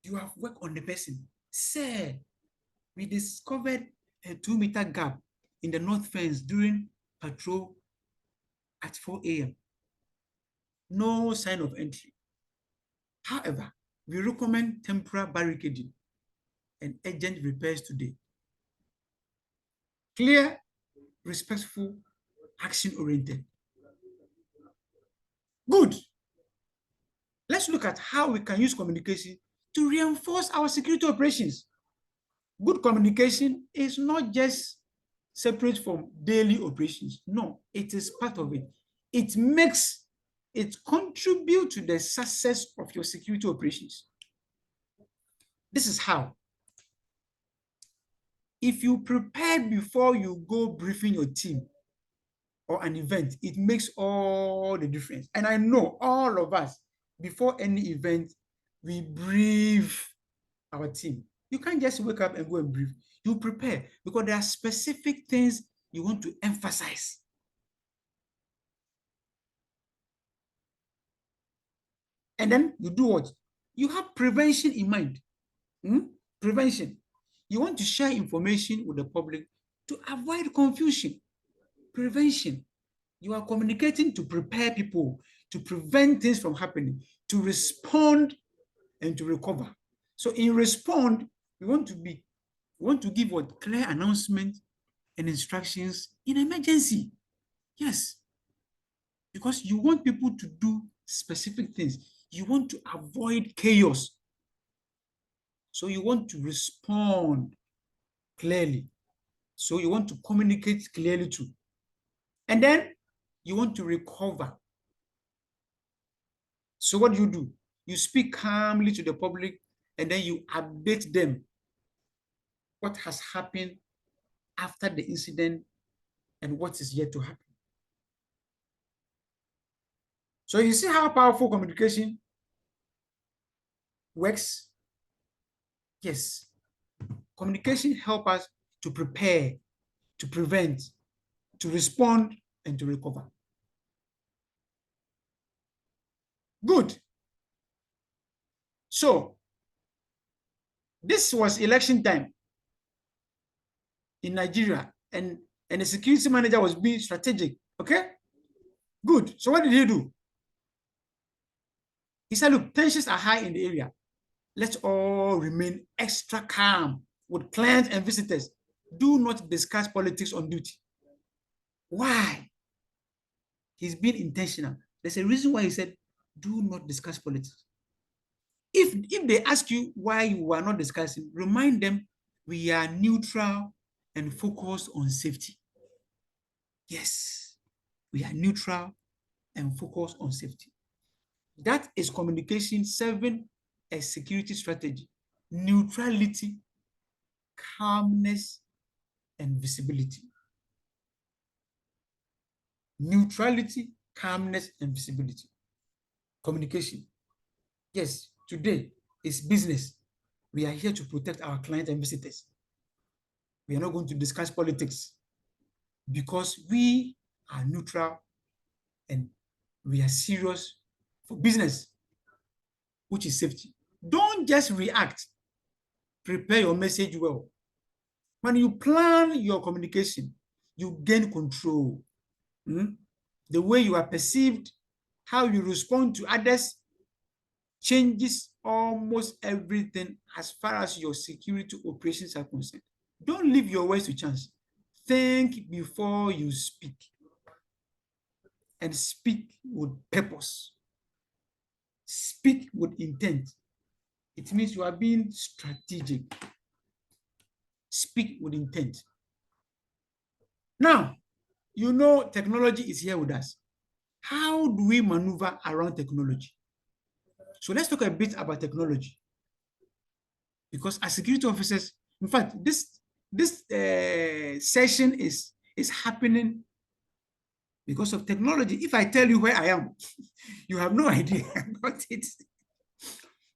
you have worked on the person. Say, we discovered a 2-meter gap in the north fence during patrol at 4 a.m. No sign of entry. However, we recommend temporary barricading and urgent repairs today. Clear, respectful, action-oriented. Good. Let's look at how we can use communication to reinforce our security operations. Good communication is not just separate from daily operations. No, it is part of it. It contributes to the success of your security operations. This is how. If you prepare before you go briefing your team or an event, it makes all the difference. And I know all of us, before any event, we brief our team. You can't just wake up and go and brief. You prepare because there are specific things you want to emphasize. And then you do what? You have prevention in mind. Prevention. You want to share information with the public to avoid confusion. Prevention. You are communicating to prepare people, to prevent things from happening, to respond and to recover. So in respond, we want to give what? Clear announcement and instructions in emergency. Yes. Because you want people to do specific things. You want to avoid chaos. So you want to respond clearly. So you want to communicate clearly too. And then you want to recover. So what do? You speak calmly to the public and then you update them what has happened after the incident and what is yet to happen. So you see how powerful communication works? Yes. Communication helps us to prepare, to prevent, to respond, and to recover. Good. So this was election time in Nigeria, and the security manager was being strategic. Okay? Good. So what did he do? He said, look, tensions are high in the area. Let's all remain extra calm with clients and visitors. Do not discuss politics on duty. Why? He's being intentional. There's a reason why he said, do not discuss politics. If they ask you why you are not discussing, remind them we are neutral and focused on safety. Yes, we are neutral and focused on safety. That is communication serving a security strategy. Neutrality, calmness, and visibility. Neutrality, calmness, and visibility. Communication. Yes, today is business. We are here to protect our clients and visitors. We are not going to discuss politics because we are neutral and we are serious for business, which is safety. Don't just react. Prepare your message well. When you plan your communication, you gain control. The way you are perceived, how you respond to others, changes almost everything as far as your security operations are concerned. Don't leave your words to chance. Think before you speak, and speak with purpose. Speak with intent. It means you are being strategic. Speak with intent. Now, you know technology is here with us. How do we maneuver around technology? So let's talk a bit about technology. Because as security officers, in fact, this session is happening because of technology. If I tell you where I am, you have no idea about it.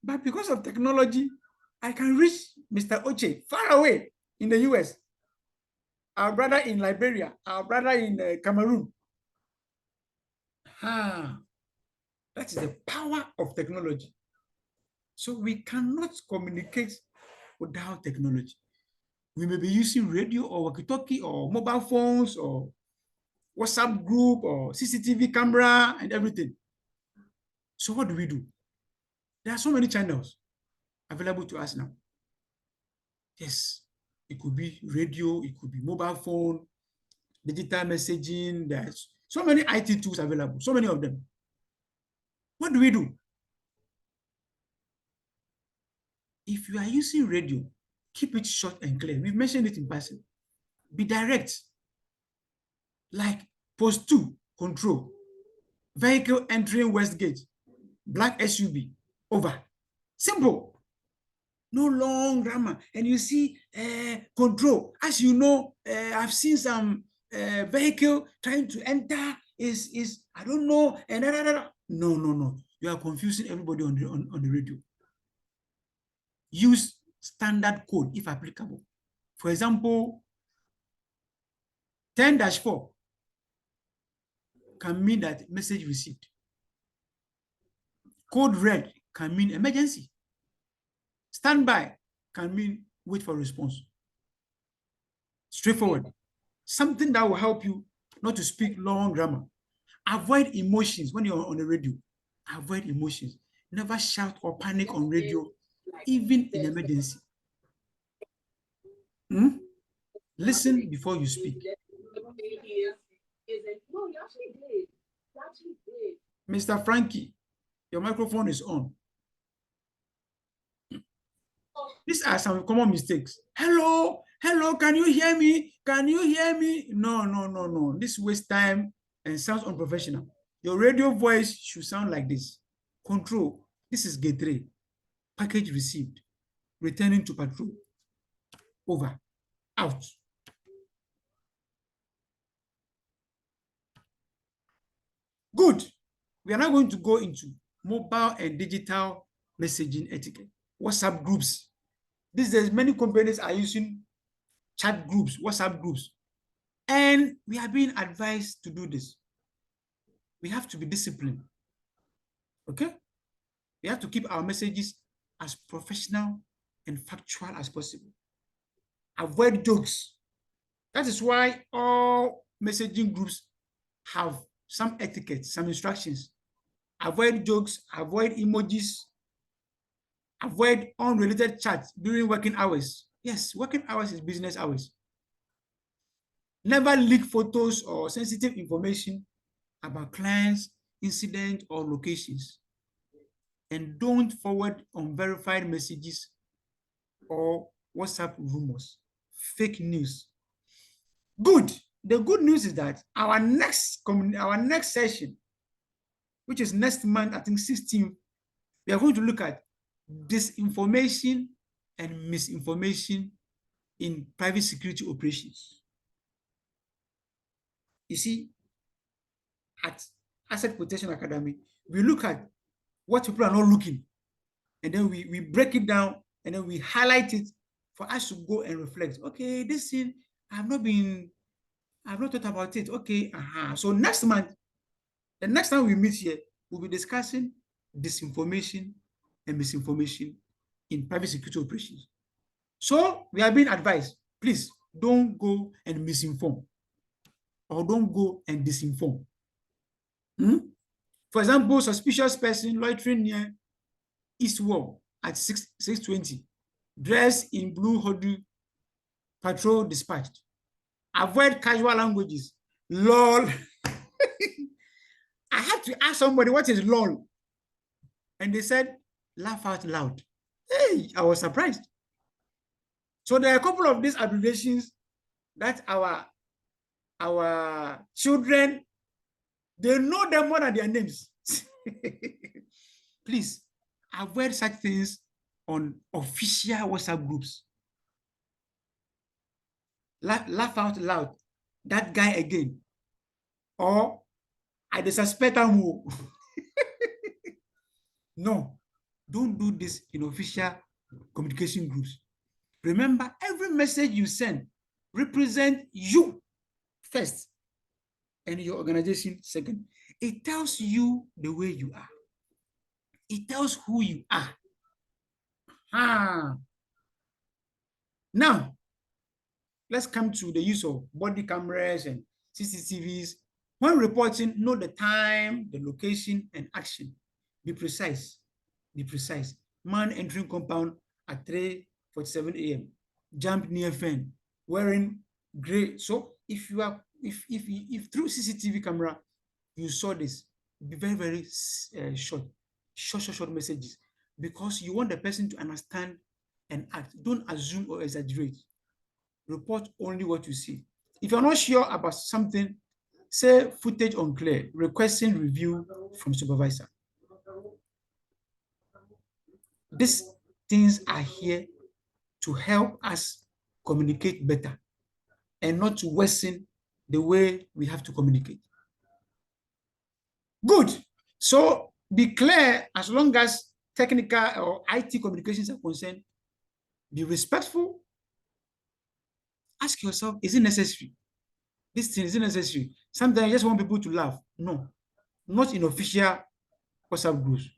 But because of technology, I can reach Mr. Oche far away in the US, our brother in Liberia, our brother in Cameroon. That is the power of technology. So we cannot communicate without technology. We may be using radio or walkie-talkie or mobile phones or WhatsApp group or CCTV camera and everything. So what do we do? There are so many channels available to us now. Yes, it could be radio, it could be mobile phone, digital messaging. There's so many IT tools available, so many of them. What do we do? If you are using radio, keep it short and clear. We've mentioned it in passing. Be direct. Like post 2, control. Vehicle entering West Gate. Black SUV. Over. Simple. No long grammar. And you see, control. As you know, I've seen some vehicle trying to enter is I don't know. And no. You are confusing everybody on the radio. Use standard code if applicable. For example, 10-4 can mean that message received. Code red can mean emergency. Standby can mean wait for response. Straightforward. Something that will help you not to speak long grammar. Avoid emotions when you're on the radio. Avoid emotions. Never shout or panic on radio, even in emergency. Listen before you speak. Mr. Frankie, your microphone is on. These are some common mistakes. Hello, can you hear me? Can you hear me? No. This wastes time and sounds unprofessional. Your radio voice should sound like this. Control, this is gate 3. Package received. Returning to patrol. Over. Out. Good. We are now going to go into mobile and digital messaging etiquette. WhatsApp groups. These days, many companies are using chat groups, WhatsApp groups. And we are being advised to do this. We have to be disciplined. Okay? We have to keep our messages as professional and factual as possible. Avoid jokes. That is why all messaging groups have some etiquette, some instructions. Avoid jokes, avoid emojis, avoid unrelated chats during working hours. Yes, working hours is business hours. Never leak photos or sensitive information about clients, incidents, or locations. And don't forward unverified messages or WhatsApp rumors, fake news. Good. The good news is that our next session, which is next month, I think 16th, we are going to look at disinformation and misinformation in private security operations. You see, at Asset Protection Academy, we look at what people are not looking, and then we break it down, and then we highlight it for us to go and reflect. Okay, this thing, I've not thought about it. Okay, so next month, the next time we meet here, we'll be discussing disinformation and misinformation in private security operations. So we are being advised, please don't go and misinform or don't go and disinform. For example, suspicious person loitering near East Wall at 6:20, dressed in blue hoodie, patrol dispatched. Avoid casual languages. LOL. I had to ask somebody what is LOL. And they said, laugh out loud. Hey, I was surprised. So there are a couple of these abbreviations that our children, they know them more than their names. Please avoid such things on official WhatsApp groups. Laugh out loud. That guy again. Or I suspect him. No, don't do this in official communication groups. Remember, every message you send represents you first and your organization second. It tells you the way you are. It tells who you are. Now, let's come to the use of body cameras and CCTVs. When reporting, know the time, the location, and action. Be precise. Be precise. Man entering compound at 3:47 a.m. Jump near fan, wearing gray. So if you are, if through CCTV camera you saw this, be very, very short messages, because you want the person to understand and act. Don't assume or exaggerate. Report only what you see. If you're not sure about something, say footage unclear, requesting review from supervisor. These things are here to help us communicate better and not to worsen the way we have to communicate. Good. So be clear as long as technical or IT communications are concerned. Be respectful. Ask yourself, is it necessary? This thing, is it necessary? Sometimes I just want people to laugh. No, not in official WhatsApp groups.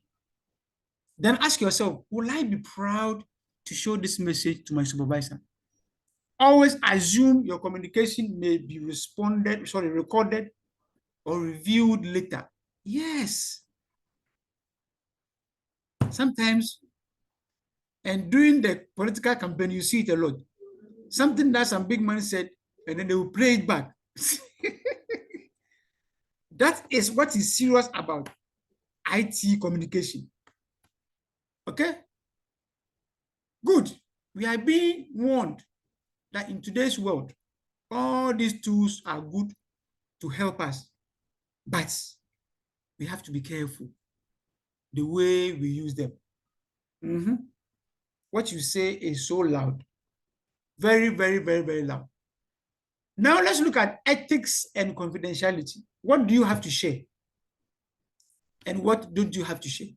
Then ask yourself, will I be proud to show this message to my supervisor? Always assume your communication may be recorded or reviewed later. Yes. Sometimes, and during the political campaign, you see it a lot. Something that some big man said, and then they will play it back. That is what is serious about IT communication. Okay? Good. We are being warned that in today's world, all these tools are good to help us, but we have to be careful the way we use them. What you say is so loud. Very, very, very, very loud. Now let's look at ethics and confidentiality. What do you have to share? And what don't you have to share?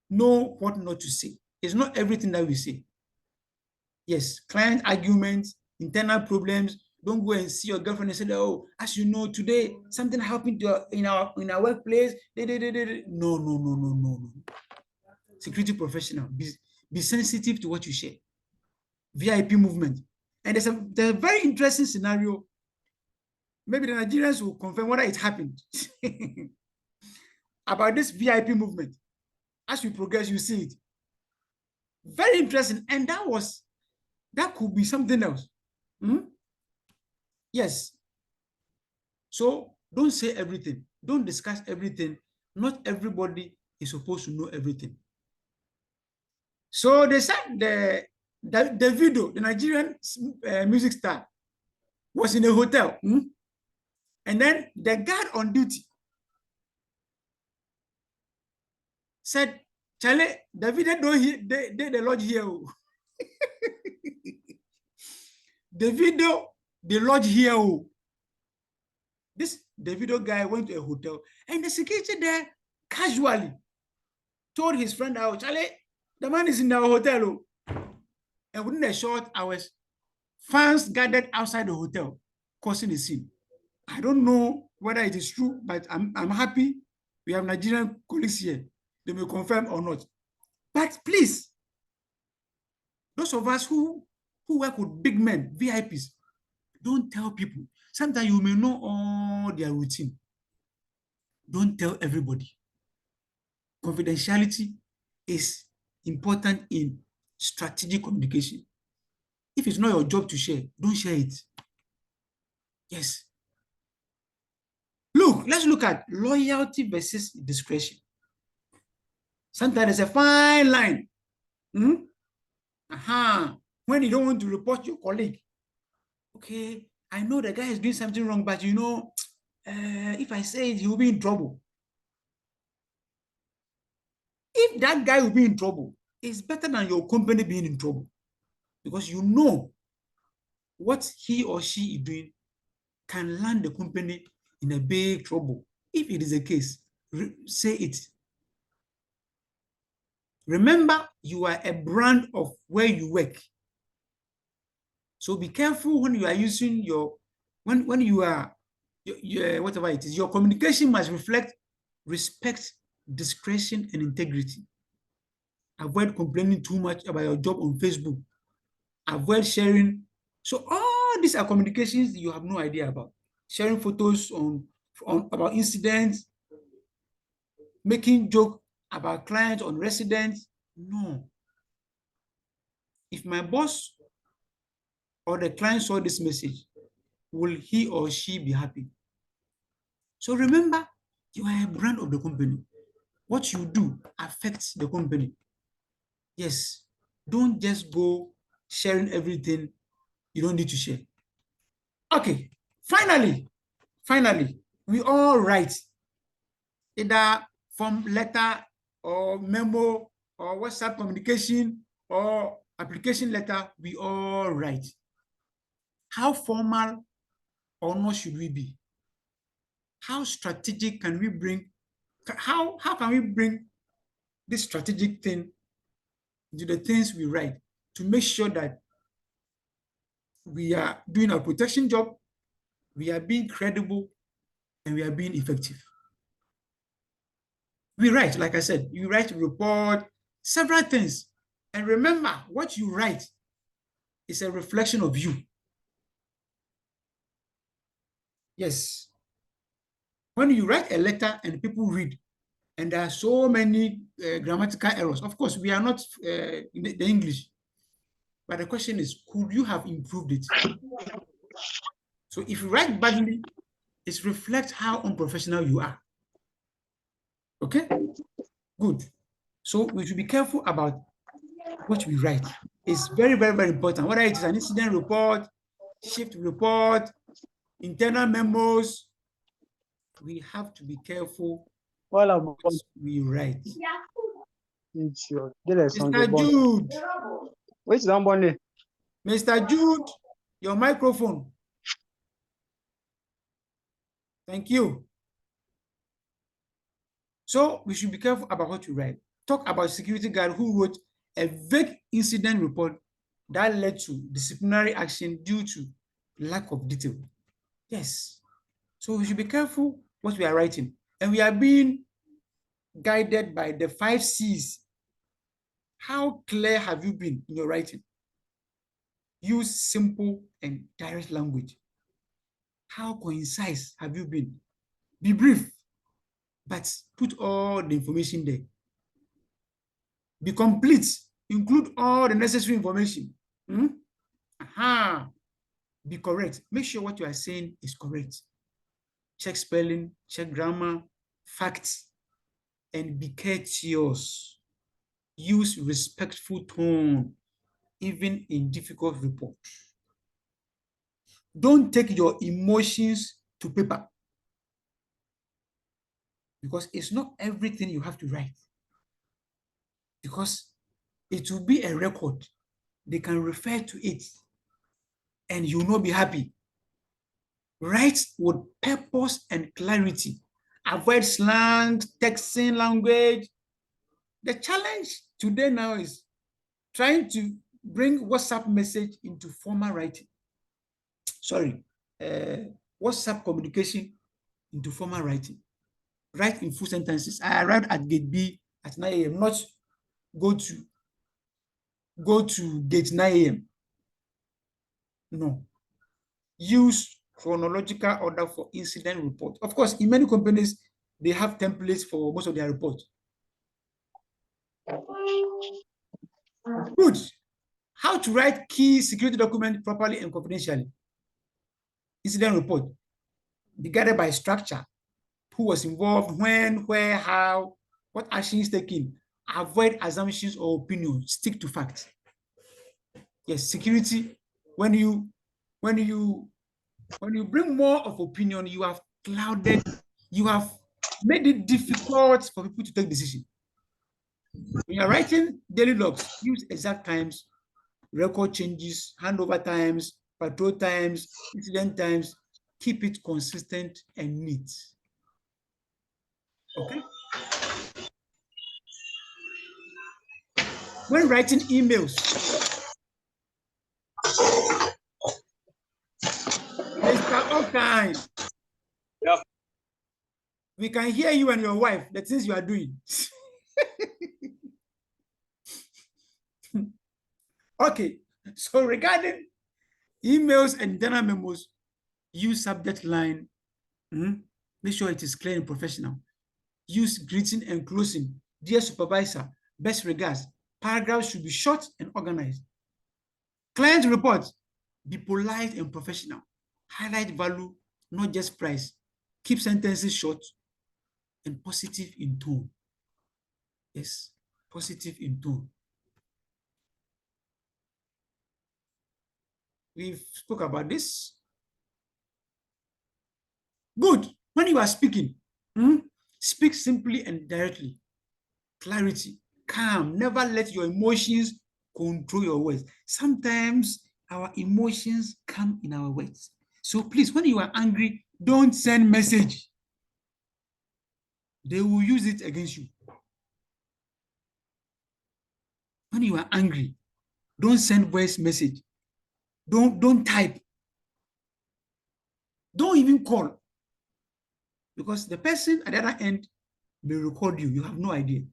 Know what not to say. It's not everything that we say. Yes, client arguments, internal problems. Don't go and see your girlfriend and say, oh, as you know, today something happened in our workplace. No. Security professional, be sensitive to what you share. VIP movement. And there's a very interesting scenario. Maybe the Nigerians will confirm whether it happened. About this VIP movement. As we progress, you see it. Very interesting. And that could be something else. Yes. So don't say everything. Don't discuss everything. Not everybody is supposed to know everything. So they said the video, the Nigerian music star, was in a hotel. And then the guard on duty said, Charlie, the video don't they lodge here. The video, they lodge here. The video guy went to a hotel, and the security there casually told his friend out, Charlie, the man is in our hotel. And within a short hours, Fans gathered outside the hotel, causing a scene. I don't know whether it is true, but I'm happy we have Nigerian colleagues here. They may confirm or not. But please, those of us who work with big men, VIPs, don't tell people. Sometimes you may know all their routine. Don't tell everybody. Confidentiality is important in strategic communication. If it's not your job to share, don't share it. Yes. Let's look at loyalty versus discretion. Sometimes there's a fine line. When you don't want to report your colleague. Okay, I know the guy is doing something wrong, but you know, if I say it, he will be in trouble. If that guy will be in trouble, it's better than your company being in trouble, because you know what he or she is doing can land the company in a big trouble. If it is the case, say it. Remember, you are a brand of where you work. So be careful when you are using your, when you are, whatever it is, your communication must reflect respect, discretion, and integrity. Avoid complaining too much about your job on Facebook. Avoid sharing. So all these are communications you have no idea about. Sharing photos about incidents, making joke about clients on residents. No. If my boss or the client saw this message, will he or she be happy? So remember, you are a brand of the company. What you do affects the company. Yes, don't just go sharing everything you don't need to share. Okay, finally, we all write either from letter or memo or WhatsApp communication or application letter, we all write. How formal or not should we be? How strategic can we bring? How can we bring this strategic thing into the things we write to make sure that we are doing our protection job, we are being credible, and we are being effective? We write, like I said, you write a report, several things. And remember, what you write is a reflection of you. Yes. When you write a letter and people read, and there are so many grammatical errors, of course, we are not in the English. But the question is, could you have improved it? So if you write badly, it reflects how unprofessional you are. Okay? Good. So we should be careful about what we write. It's very, very, very important. Whether it is an incident report, shift report, internal memos, we have to be careful what we write. Mr. Jude. Which somebody? Mr. Jude, your microphone. Thank you. So we should be careful about what we write. Talk about security guard who wrote a vague incident report that led to disciplinary action due to lack of detail. Yes. So we should be careful what we are writing. And we are being guided by the 5 C's. How clear have you been in your writing? Use simple and direct language. How concise have you been? Be brief, but put all the information there. Be complete. Include all the necessary information. Be correct. Make sure what you are saying is correct. Check spelling, check grammar, facts, and be courteous. Use respectful tone, even in difficult reports. Don't take your emotions to paper, because it's not everything you have to write, because it will be a record. They can refer to it and you will not be happy. Write with purpose and clarity. Avoid slang, texting language. The challenge today now is trying to bring WhatsApp message into formal writing. Sorry, WhatsApp communication into formal writing. Write in full sentences. I arrived at gate B at 9 a.m. Not go to gate 9 a.m. No. Use chronological order for incident report. Of course, in many companies, they have templates for most of their reports. Good. How to write key security document properly and confidentially. Incident report. Be guided by structure. Who was involved, when, where, how, what actions taken. Avoid assumptions or opinions. Stick to facts. Yes, security. When you bring more of opinion, you have clouded, you have made it difficult for people to take decisions. When you're writing daily logs, use exact times, record changes, handover times, patrol times, incident times. Keep it consistent and neat. Okay? When writing emails, Mr. Okay. Yeah. We can hear you and your wife, the things you are doing. Okay, so regarding emails and internal memos, use subject line. Make sure it is clear and professional. Use greeting and closing. Dear supervisor, best regards. Paragraphs should be short and organized. Client report, be polite and professional. Highlight value, not just price. Keep sentences short and positive in tone. Yes, positive in tone. We've spoke about this. Good. When you are speaking, speak simply and directly. Clarity, calm. Never let your emotions control your words. Sometimes our emotions come in our words. So please, when you are angry, don't send message. They will use it against you. When you are angry, don't send voice message. Don't type. Don't even call. Because the person at the other end may record you. You have no idea.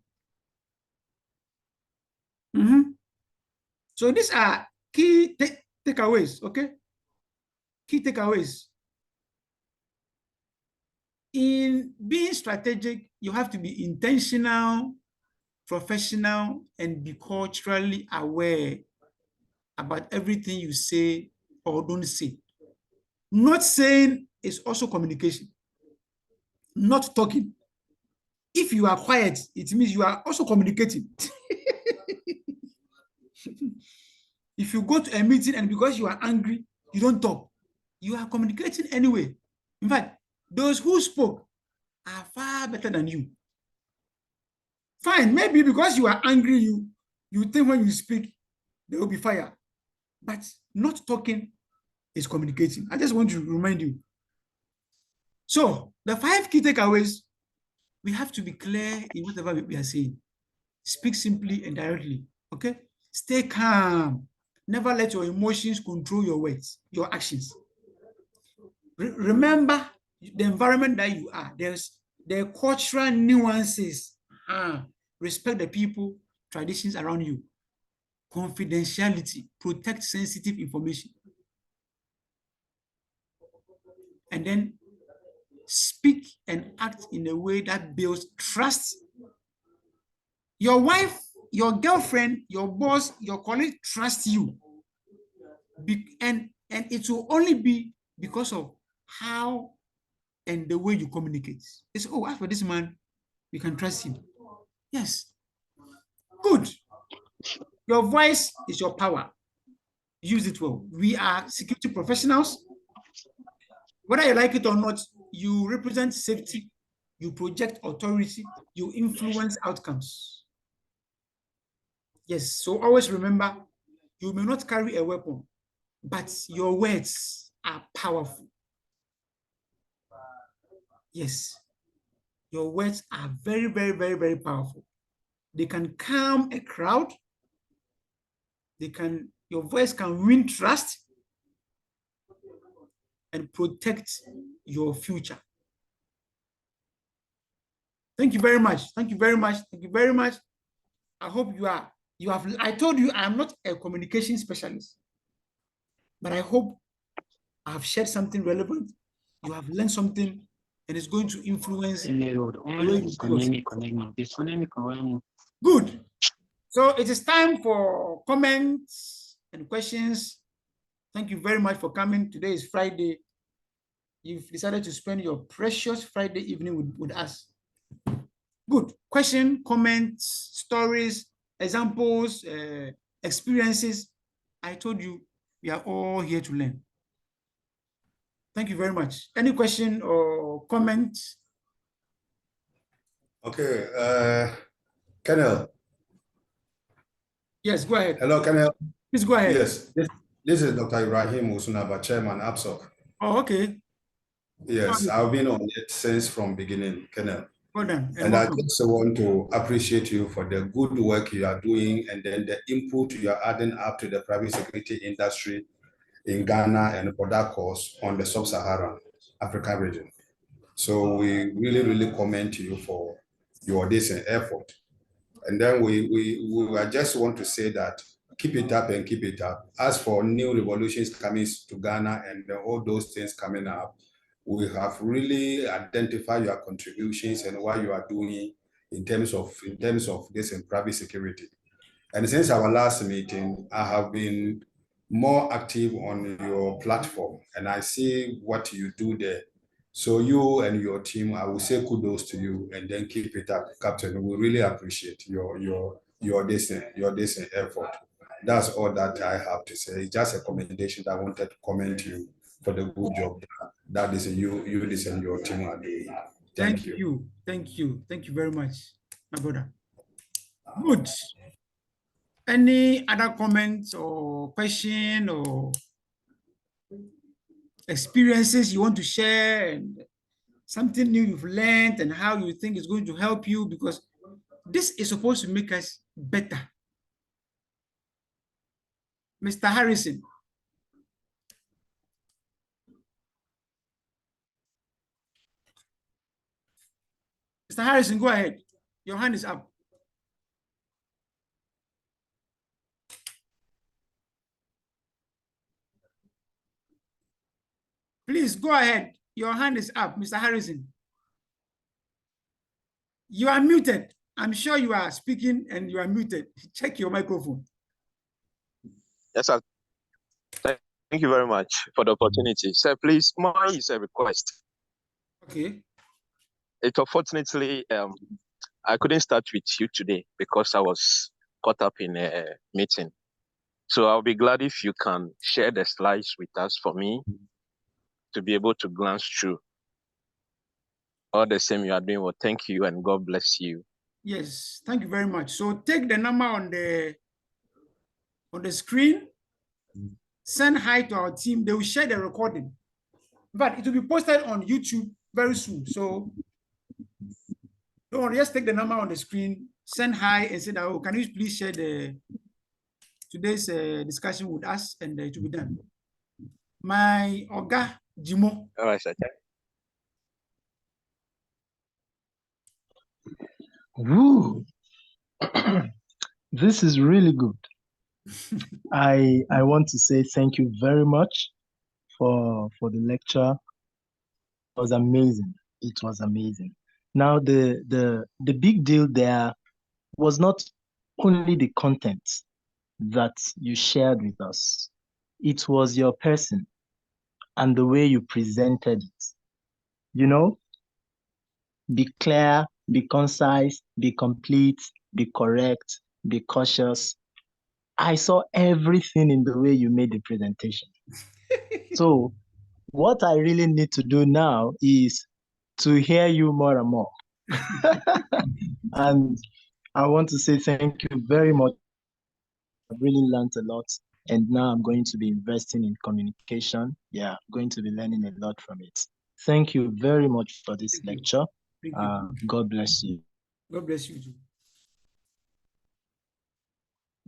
So these are key takeaways, okay? Key takeaways. In being strategic, you have to be intentional, professional, and be culturally aware about everything you say or don't say. Not saying is also communication. Not talking. If you are quiet, it means you are also communicating. If you go to a meeting and because you are angry, you don't talk, you are communicating anyway. In fact, those who spoke are far better than you. Fine, maybe because you are angry, you think when you speak, there will be fire. But not talking is communicating. I just want to remind you. So the 5 key takeaways, we have to be clear in whatever we are saying. Speak simply and directly, okay? Stay calm. Never let your emotions control your words, your actions. Remember the environment that you are. There's the cultural nuances. Respect the people, traditions around you. Confidentiality, protect sensitive information. And then speak and act in a way that builds trust. Your wife, your girlfriend, your boss, your colleague trust you. And it will only be because of how and the way you communicate. It's, oh, as for this man, we can trust him. Yes. Good. Your voice is your power. Use it well. We are security professionals. Whether you like it or not, you represent safety, you project authority, you influence outcomes. Yes, so always remember, you may not carry a weapon, but your words are powerful. Yes, your words are very, very, very, very powerful. They can calm a crowd. your voice can win trust and protect your future. Thank you very much. Thank you very much. Thank you very much. I hope I told you I'm not a communication specialist, but I hope I have shared something relevant. You have learned something, and it's going to influence the way you close. Good. So it is time for comments and questions. Thank you very much for coming. Today is Friday. You've decided to spend your precious Friday evening with us. Good. Question, comments, stories, examples, experiences. I told you, we are all here to learn. Thank you very much. Any question or comment? Okay. Colonel. Yes, go ahead. Hello, Colonel. Please go ahead. Yes, this is Dr. Ibrahim Usunaba, Chairman, APSOC. Oh, okay. Yes, I've been on it since from beginning, Colonel. Well done. And I just want to appreciate you for the good work you are doing and then the input you are adding up to the private security industry in Ghana and for that course on the sub-Saharan Africa region. So we really commend you for your decent effort. And then I just want to say that keep it up and keep it up. As for new revolutions coming to Ghana and all those things coming up, we have really identified your contributions and what you are doing in terms of this in private security. And since our last meeting, I have been more active on your platform and I see what you do there. So you and your team, I will say kudos to you and then keep it up, Captain. We really appreciate your decent effort. That's all that I have to say. It's just a commendation that I wanted to commend you for the good job that is you and your team are doing. Thank you. Thank you very much, my brother. Good. Any other comments or question or experiences you want to share and something new you've learned and how you think is going to help you, because this is supposed to make us better. Mr. Harrison. Mr. Harrison, go ahead. Your hand is up. Please go ahead. Your hand is up, Mr. Harrison. You are muted. I'm sure you are speaking and you are muted. Check your microphone. Yes, sir. Thank you very much for the opportunity. Sir, please, mine is a request. Okay. Unfortunately, I couldn't start with you today because I was caught up in a meeting. So I'll be glad if you can share the slides with us for me to be able to glance through. All the same you are doing well. Thank you and God bless you. Yes, thank you very much. So take the number on the screen, send hi to our team. They will share the recording. But it will be posted on YouTube very soon. So don't worry, just take the number on the screen, send hi and say that, oh, can you please share today's discussion with us, and it will be done. My Oga Jimo. All right, sir. Woo. This is really good. I want to say thank you very much for the lecture. It was amazing. It was amazing. Now the big deal there was not only the content that you shared with us. It was your person and the way you presented it. You know, be clear, be concise, be complete, be correct, be cautious. I saw everything in the way you made the presentation. So what I really need to do now is to hear you more and more. And I want to say thank you very much. I've really learned a lot. And now I'm going to be investing in communication. Yeah, I'm going to be learning a lot from it. Thank you very much for this lecture. God bless you. God bless you too.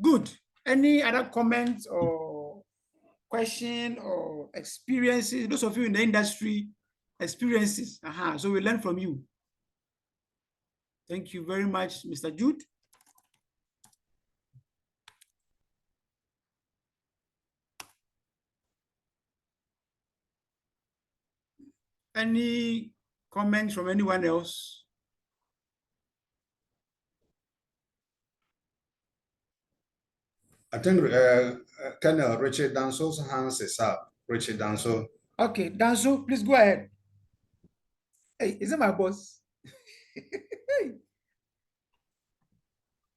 Good. Any other comments or question or experiences? Those of you in the industry, experiences. So we learn from you. Thank you very much, Mr. Jude. Any comments from anyone else? I think Colonel Richard Danso's hands is up. Richard Danso. Okay, Danso, please go ahead. Hey, is it my boss?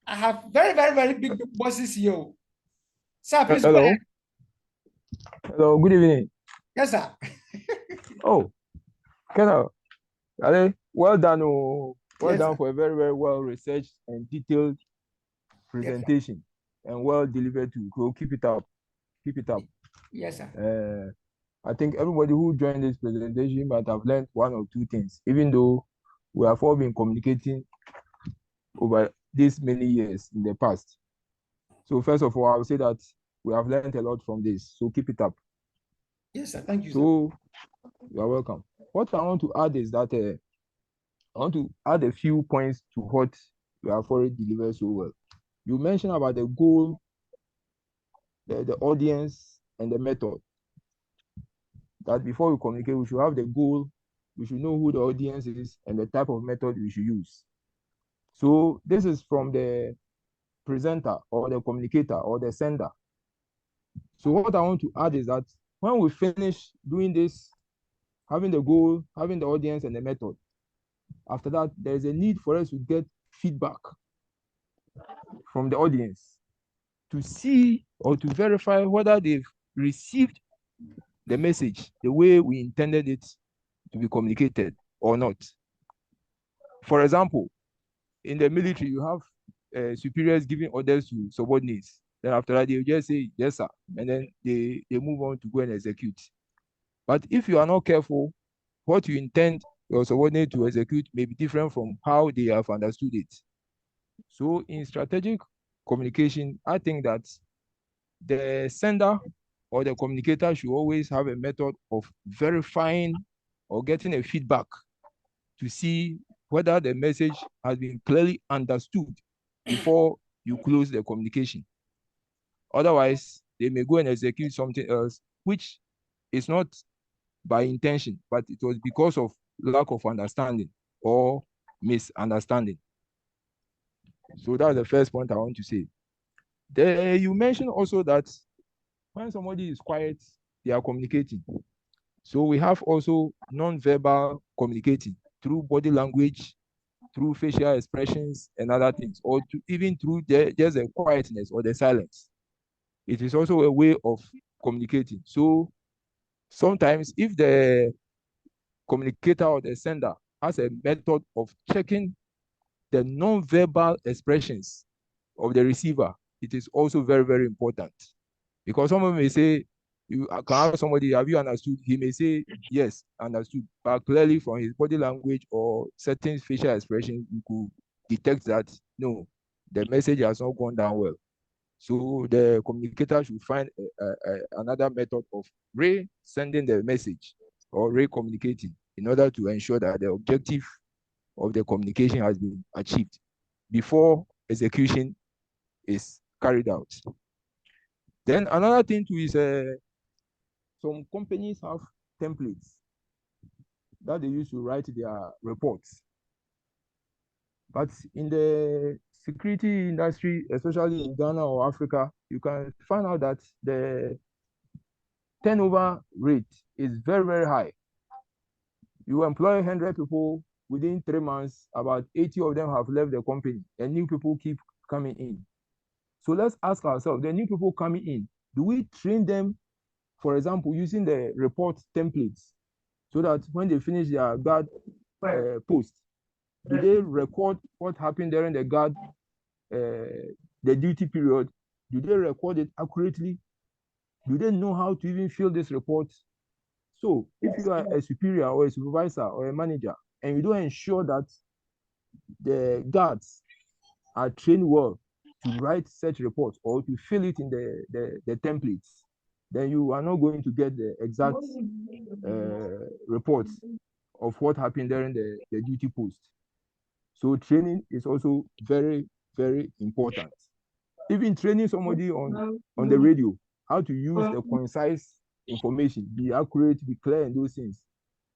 I have very, very, very big bosses here. Sir, please go Hello. ahead. Hello, good evening. Yes, sir. Oh, Colonel, Ale, well done. Oh, well Yes, done sir. for a very, very well researched and detailed presentation and well delivered too. So keep it up. Keep it up. Yes, sir. I think everybody who joined this presentation might have learned one or two things, even though we have all been communicating over these many years in the past. So first of all, I would say that we have learned a lot from this. So keep it up. Yes, sir. Thank you, sir. So you are welcome. What I want to add is that I want to add a few points to what you have already delivered so well. You mentioned about the goal, the audience, and the method. That before we communicate, we should have the goal, we should know who the audience is, and the type of method we should use. So this is from the presenter or the communicator or the sender. So what I want to add is that when we finish doing this, having the goal, having the audience and the method, after that, there's a need for us to get feedback from the audience to see or to verify whether they've received the message the way we intended it to be communicated or not. For example, in the military, you have superiors giving orders to subordinates. Then after that, they just say, yes, sir. And then they move on to go and execute. But if you are not careful, what you intend your subordinate to execute may be different from how they have understood it. So in strategic communication, I think that the sender or the communicator should always have a method of verifying or getting a feedback to see whether the message has been clearly understood before you close the communication. Otherwise, they may go and execute something else, which is not by intention, but it was because of lack of understanding or misunderstanding. So that's the first point I want to say. You mentioned also that when somebody is quiet, they are communicating. So we have also non-verbal communicating through body language, through facial expressions and other things, or even through just the quietness or the silence. It is also a way of communicating. So sometimes if the communicator or the sender has a method of checking the non-verbal expressions of the receiver, it is also very, very important. Because someone may say, you can ask somebody, have you understood? He may say, yes, understood. But clearly from his body language or certain facial expressions, you could detect that, no, the message has not gone down well. So the communicator should find another method of re-sending the message or re-communicating in order to ensure that the objective of the communication has been achieved before execution is carried out. Then another thing too is some companies have templates that they use to write their reports. But in the security industry, especially in Ghana or Africa, you can find out that the turnover rate is very, very high. You employ 100 people, within 3 months, about 80 of them have left the company and new people keep coming in. So let's ask ourselves, the new people coming in, do we train them, for example, using the report templates so that when they finish their guard post, do they record what happened during the guard, the duty period? Do they record it accurately? Do they know how to even fill this report? So if you are a superior or a supervisor or a manager and you don't ensure that the guards are trained well to write such reports or to fill it in the templates, then you are not going to get the exact reports of what happened during the duty post. So training is also very, very important. Even training somebody on the radio, how to use the concise information, be accurate, be clear, and those things.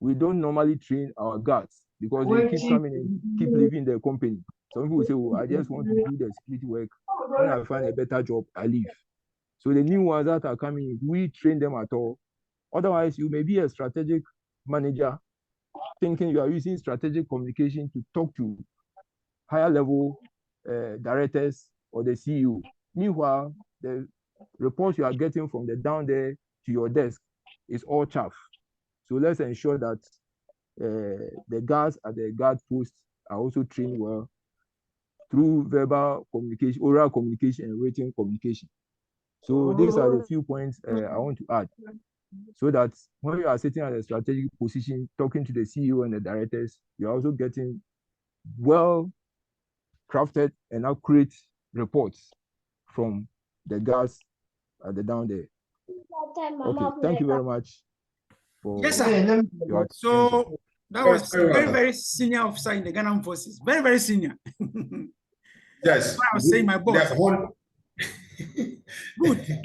We don't normally train our guards because they keep coming and keep leaving the company. Some people say, oh, I just want to do the security work. When I find a better job, I leave. So the new ones that are coming, we train them at all. Otherwise, you may be a strategic manager thinking you are using strategic communication to talk to higher level directors or the CEO. Meanwhile, the reports you are getting from the down there to your desk is all chaff. So let's ensure that the guards at the guard post are also trained well through verbal communication, oral communication, and written communication. So these are the few points I want to add, so that when you are sitting at a strategic position, talking to the CEO and the directors, you're also getting well crafted and accurate reports from the guys at the down there. Okay, thank you very much for Yes, sir. your So that was very, very senior officer in the Ghana forces. Very, very senior. Yes. I was saying my boss. Good.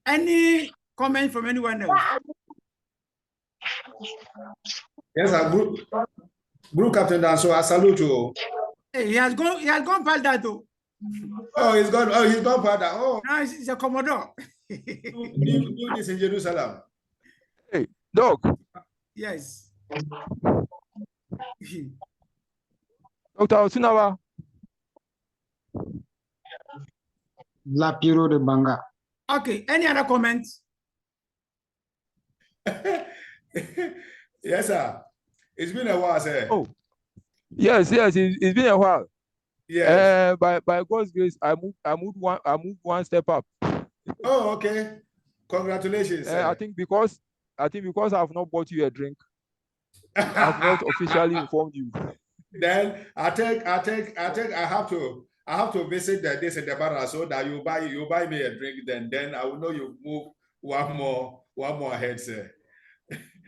Any comment from anyone else? Yes, sir. Group Captain Dan, so I salute you. Hey, he has gone past that though. Oh, he's gone past that. Oh, now he's a Commodore. do this in Jerusalem. Hey, Doc. Yes. Dr. Osunawa. La Piro de Banga. Okay, any other comments? Yes, sir. It's been a while, sir. Oh, yes, it's been a while. Yes. By God's grace, I moved one step up. Oh, okay. Congratulations, sir. I think because I've not bought you a drink, I've not officially informed you. Then I have to visit this in the bar so that you buy me a drink. Then I will know you move one more ahead, sir.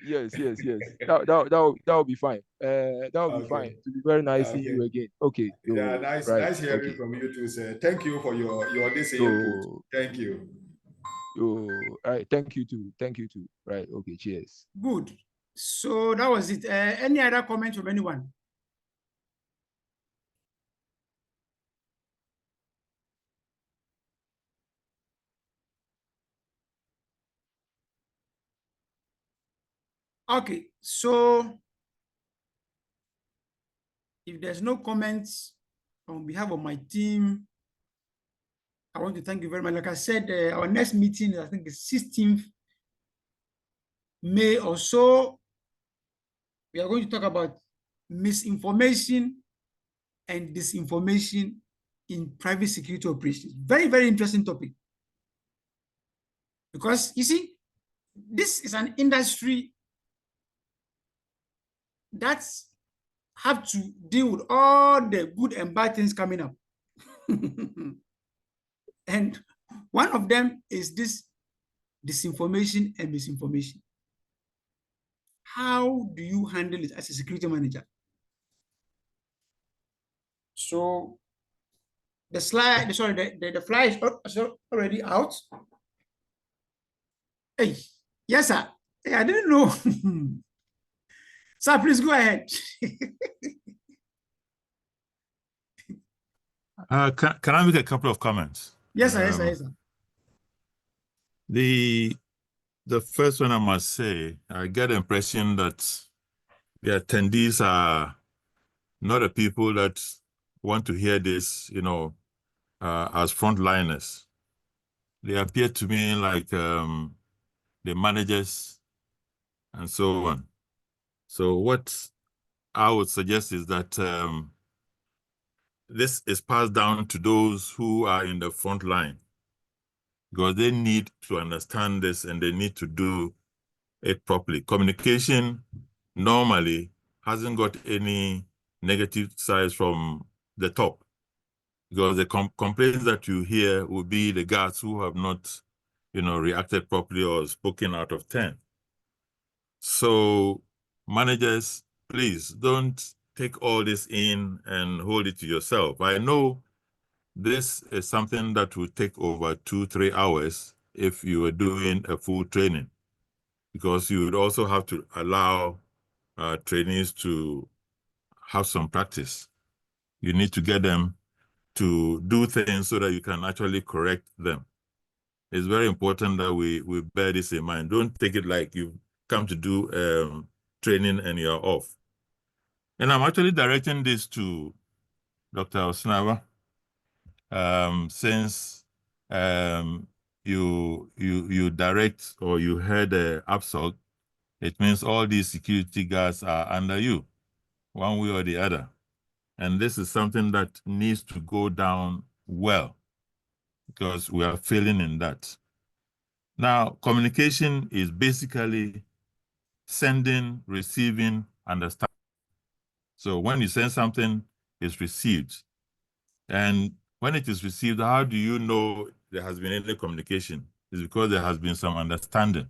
Yes. That will be fine. That will be fine. To be very nice seeing you again. Okay. Yeah, nice hearing from you too, sir. Thank you for your this input. Thank you. All right. Thank you too. Right. Okay. Cheers. Good. So that was it. Any other comment from anyone? Okay, so if there's no comments on behalf of my team, I want to thank you very much. Like I said, our next meeting, I think, is 16th May or so. We are going to talk about misinformation and disinformation in private security operations. Very, very interesting topic. Because, you see, this is an industry that's have to deal with all the good and bad things coming up. And one of them is this disinformation and misinformation. How do you handle it as a security manager? So the slide, sorry, the flyer is already out. Hey, yes, sir. Hey, I didn't know. Sir, please go ahead. Can I make a couple of comments? Yes, sir. Yes, sir. The first one I must say, I get the impression that the attendees are not the people that want to hear this, as frontliners. They appear to me like the managers and so on. So what I would suggest is that this is passed down to those who are in the front line, because they need to understand this and they need to do it properly. Communication normally hasn't got any negative sides from the top. because the complaints that you hear will be the guards who have not, reacted properly or spoken out of 10. So managers, please don't take all this in and hold it to yourself. I know this is something that will take over 2-3 hours if you were doing a full training, because you would also have to allow trainees to have some practice. You need to get them to do things so that you can actually correct them. It's very important that we bear this in mind. Don't take it like you've come to do training and you're off. And I'm actually directing this to Dr. Osnawa, since you direct or you head APSOC, it means all these security guards are under you, one way or the other. And this is something that needs to go down well, because we are failing in that. Now, communication is basically sending, receiving, understanding. So when you send something, it's received. And when it is received, how do you know there has been any communication? It's because there has been some understanding.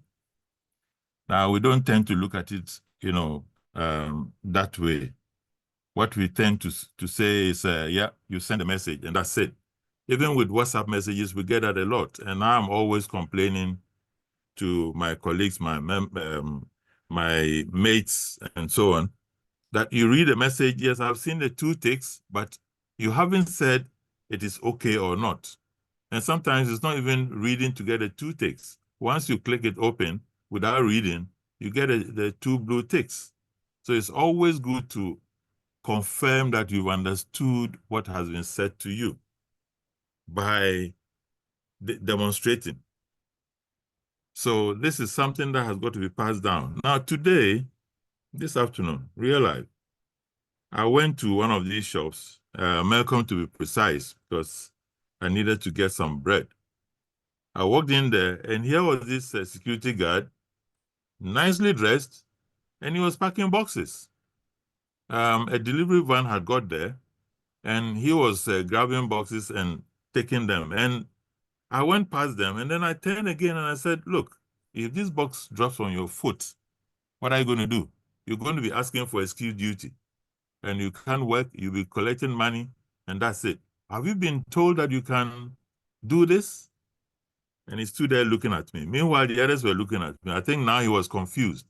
Now, we don't tend to look at it, that way. What we tend to say is, yeah, you send a message and that's it. Even with WhatsApp messages, we get that a lot. And I'm always complaining to my colleagues, my mates, and so on, that you read a message, yes, I've seen the 2 ticks, but you haven't said it is okay or not. And sometimes it's not even reading to get the 2 ticks. Once you click it open without reading, you get the 2 blue ticks. So it's always good to confirm that you've understood what has been said to you by demonstrating. So this is something that has got to be passed down. Now today, this afternoon, real life, I went to one of these shops, Malcolm to be precise, because I needed to get some bread. I walked in there, and here was this security guard, nicely dressed, and he was packing boxes. A delivery van had got there, and he was grabbing boxes and taking them. And I went past them, and then I turned again, and I said, look, if this box drops on your foot, what are you going to do? You're going to be asking for excuse duty, and you can't work, you'll be collecting money, and that's it. Have you been told that you can do this? And he stood there looking at me. Meanwhile, the others were looking at me. I think now he was confused.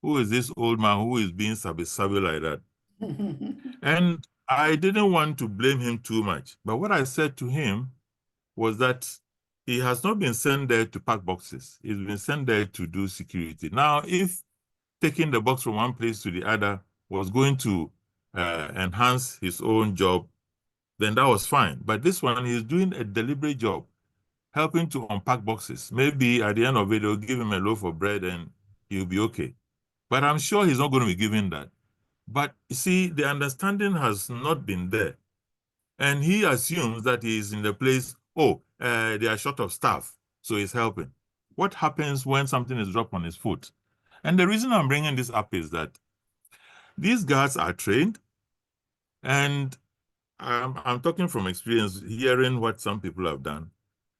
Who is this old man who is being sabi like that? And I didn't want to blame him too much. But what I said to him was that he has not been sent there to pack boxes. He's been sent there to do security. Now, if taking the box from one place to the other was going to enhance his own job, then that was fine. But this one, he's doing a deliberate job, helping to unpack boxes. Maybe at the end of it, they'll give him a loaf of bread and he'll be okay. But I'm sure he's not going to be given that. But you see, the understanding has not been there. And he assumes that he's in the place, they are short of staff, so he's helping. What happens when something is dropped on his foot? And the reason I'm bringing this up is that these guards are trained, and I'm talking from experience, hearing what some people have done,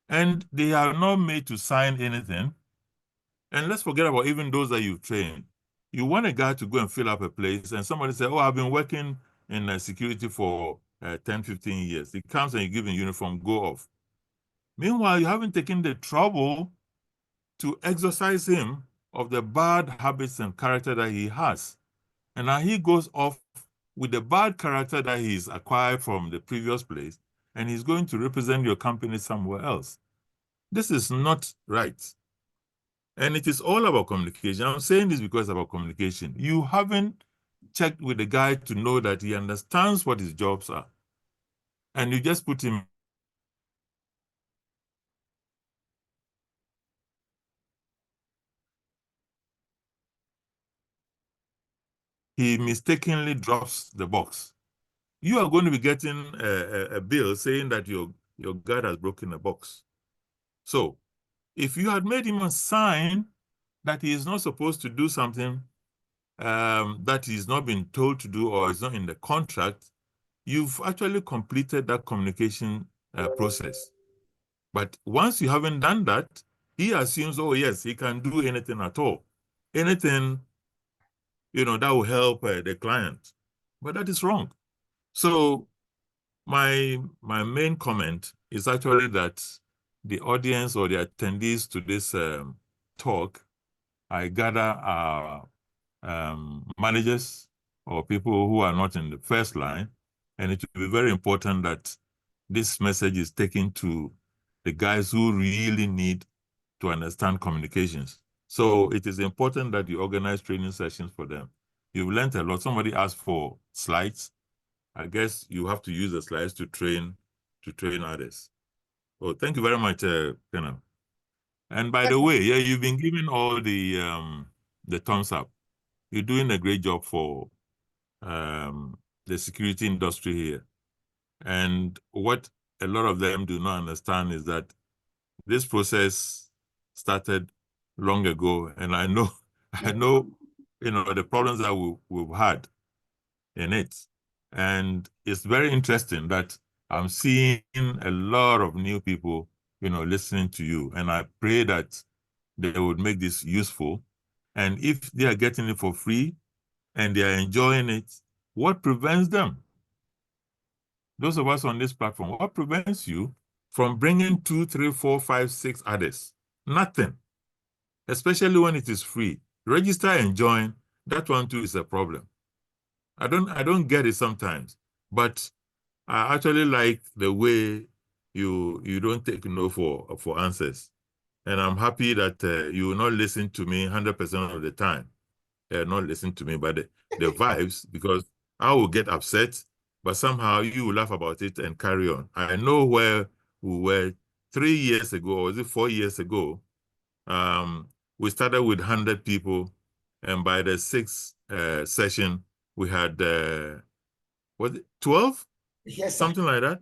and they are not made to sign anything. And let's forget about even those that you've trained. You want a guy to go and fill up a place, and somebody says, I've been working in security for 10, 15 years. He comes and you give him uniform, go off. Meanwhile, you haven't taken the trouble to exorcise him of the bad habits and character that he has. And now he goes off with the bad character that he's acquired from the previous place, and he's going to represent your company somewhere else. This is not right. And it is all about communication. I'm saying this because about communication. You haven't checked with the guy to know that he understands what his jobs are. And you just put him he mistakenly drops the box. You are going to be getting a bill saying that your guard has broken a box. So if you had made him a sign that he is not supposed to do something that he's not been told to do or is not in the contract, you've actually completed that communication process. But once you haven't done that, he assumes, oh yes, he can do anything at all. Anything, that will help the client. But that is wrong. So my main comment is actually that the audience or the attendees to this talk, I gather are managers or people who are not in the first line. And it will be very important that this message is taken to the guys who really need to understand communications. So it is important that you organize training sessions for them. You've learned a lot. Somebody asked for slides. I guess you have to use the slides to train others. Oh, thank you very much, Colonel. And by the way, yeah, you've been given all the thumbs up. You're doing a great job for the security industry here. And what a lot of them do not understand is that this process started long ago, and I know, the problems that we've had in it. And it's very interesting that I'm seeing a lot of new people, listening to you. And I pray that they would make this useful. And if they are getting it for free and they are enjoying it, what prevents them? Those of us on this platform, what prevents you from bringing 2, 3, 4, 5, 6 others? Nothing, especially when it is free. Register and join. That one too is a problem. I don't get it sometimes, but I actually like the way you don't take no for answers. And I'm happy that you will not listen to me 100% of the time. Not listen to me, but the vibes, because I will get upset, but somehow you will laugh about it and carry on. I know where we were 3 years ago, or was it 4 years ago? We started with 100 people, and by the 6th session, we had, was it 12? Yes, something like that.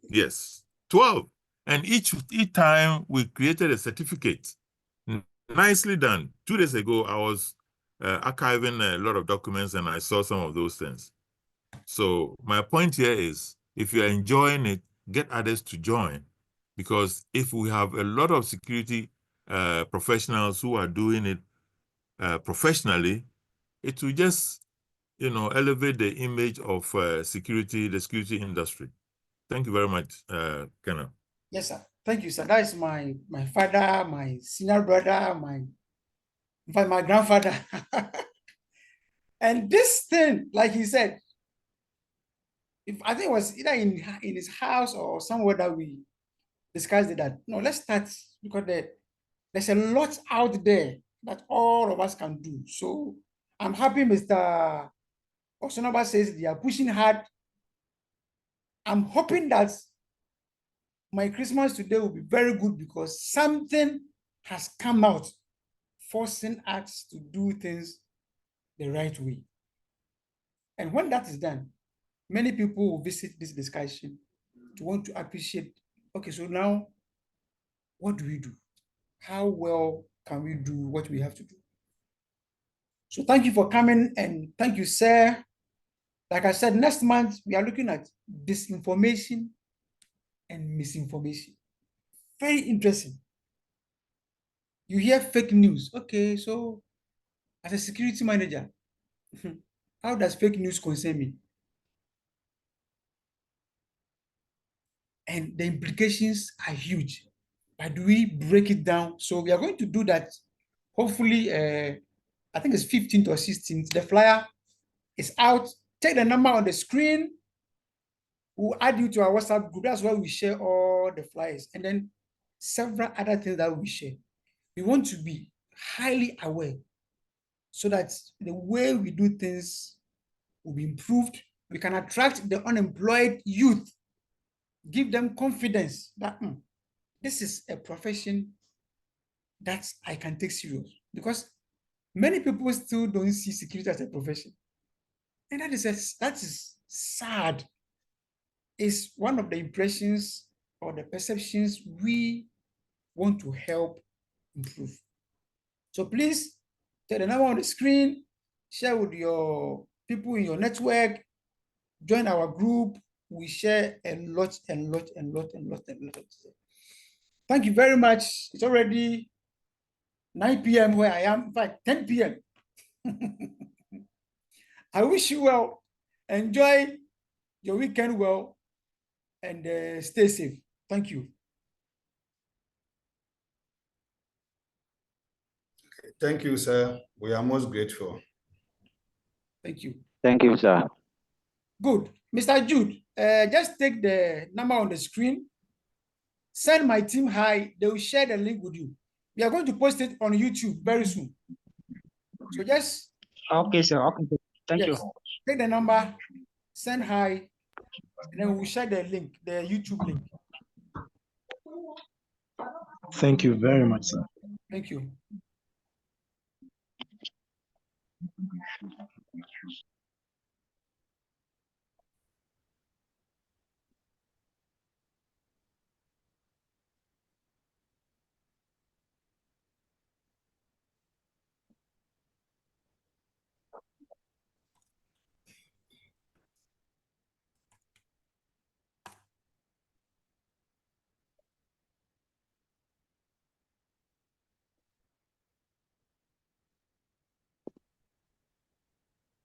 Yes, 12. And each time we created a certificate. Nicely done. 2 days ago, I was archiving a lot of documents and I saw some of those things. So my point here is, if you're enjoying it, get others to join. Because if we have a lot of security professionals who are doing it professionally, it will just, elevate the image of the security industry. Thank you very much, Colonel. Yes, sir. Thank you, sir. That is my father, my senior brother, in fact, my grandfather. And this thing, like he said, I think it was either in his house or somewhere that we discussed it, that let's start, because there's a lot out there that all of us can do. So I'm happy Mr. Osonaba says they are pushing hard. I'm hoping that my Christmas today will be very good, because something has come out forcing us to do things the right way. And when that is done, many people will visit this discussion to want to appreciate, okay, so now what do we do? How well can we do what we have to do? So thank you for coming, and thank you, sir. Like I said, next month we are looking at disinformation and misinformation. Very interesting. You hear fake news. Okay, so as a security manager, how does fake news concern me? And the implications are huge. But do we break it down? So we are going to do that. Hopefully, I think it's 15th or 16th. The flyer is out. Take the number on the screen. We'll add you to our WhatsApp group. That's where we share all the flyers. And then several other things that we share. We want to be highly aware so that the way we do things will be improved. We can attract the unemployed youth, give them confidence that this is a profession that I can take serious, because many people still don't see security as a profession. And that is sad. It's one of the impressions or the perceptions we want to help improve. So please take the number on the screen, share with your people in your network, Join our group. We share a lot. Thank you very much. It's already 9 p.m. where I am. In fact, 10 p.m. I wish you well. Enjoy your weekend well and stay safe. Thank you. Thank you, sir. We are most grateful. Thank you. Thank you, sir. Good. Mr. Jude, just take the number on the screen. Send my team hi. They will share the link with you. We are going to post it on YouTube very soon. So just Okay, sir. Okay, sir. Thank you. Take the number, send hi, and then we'll share the link, the YouTube link. Thank you very much, sir. Thank you.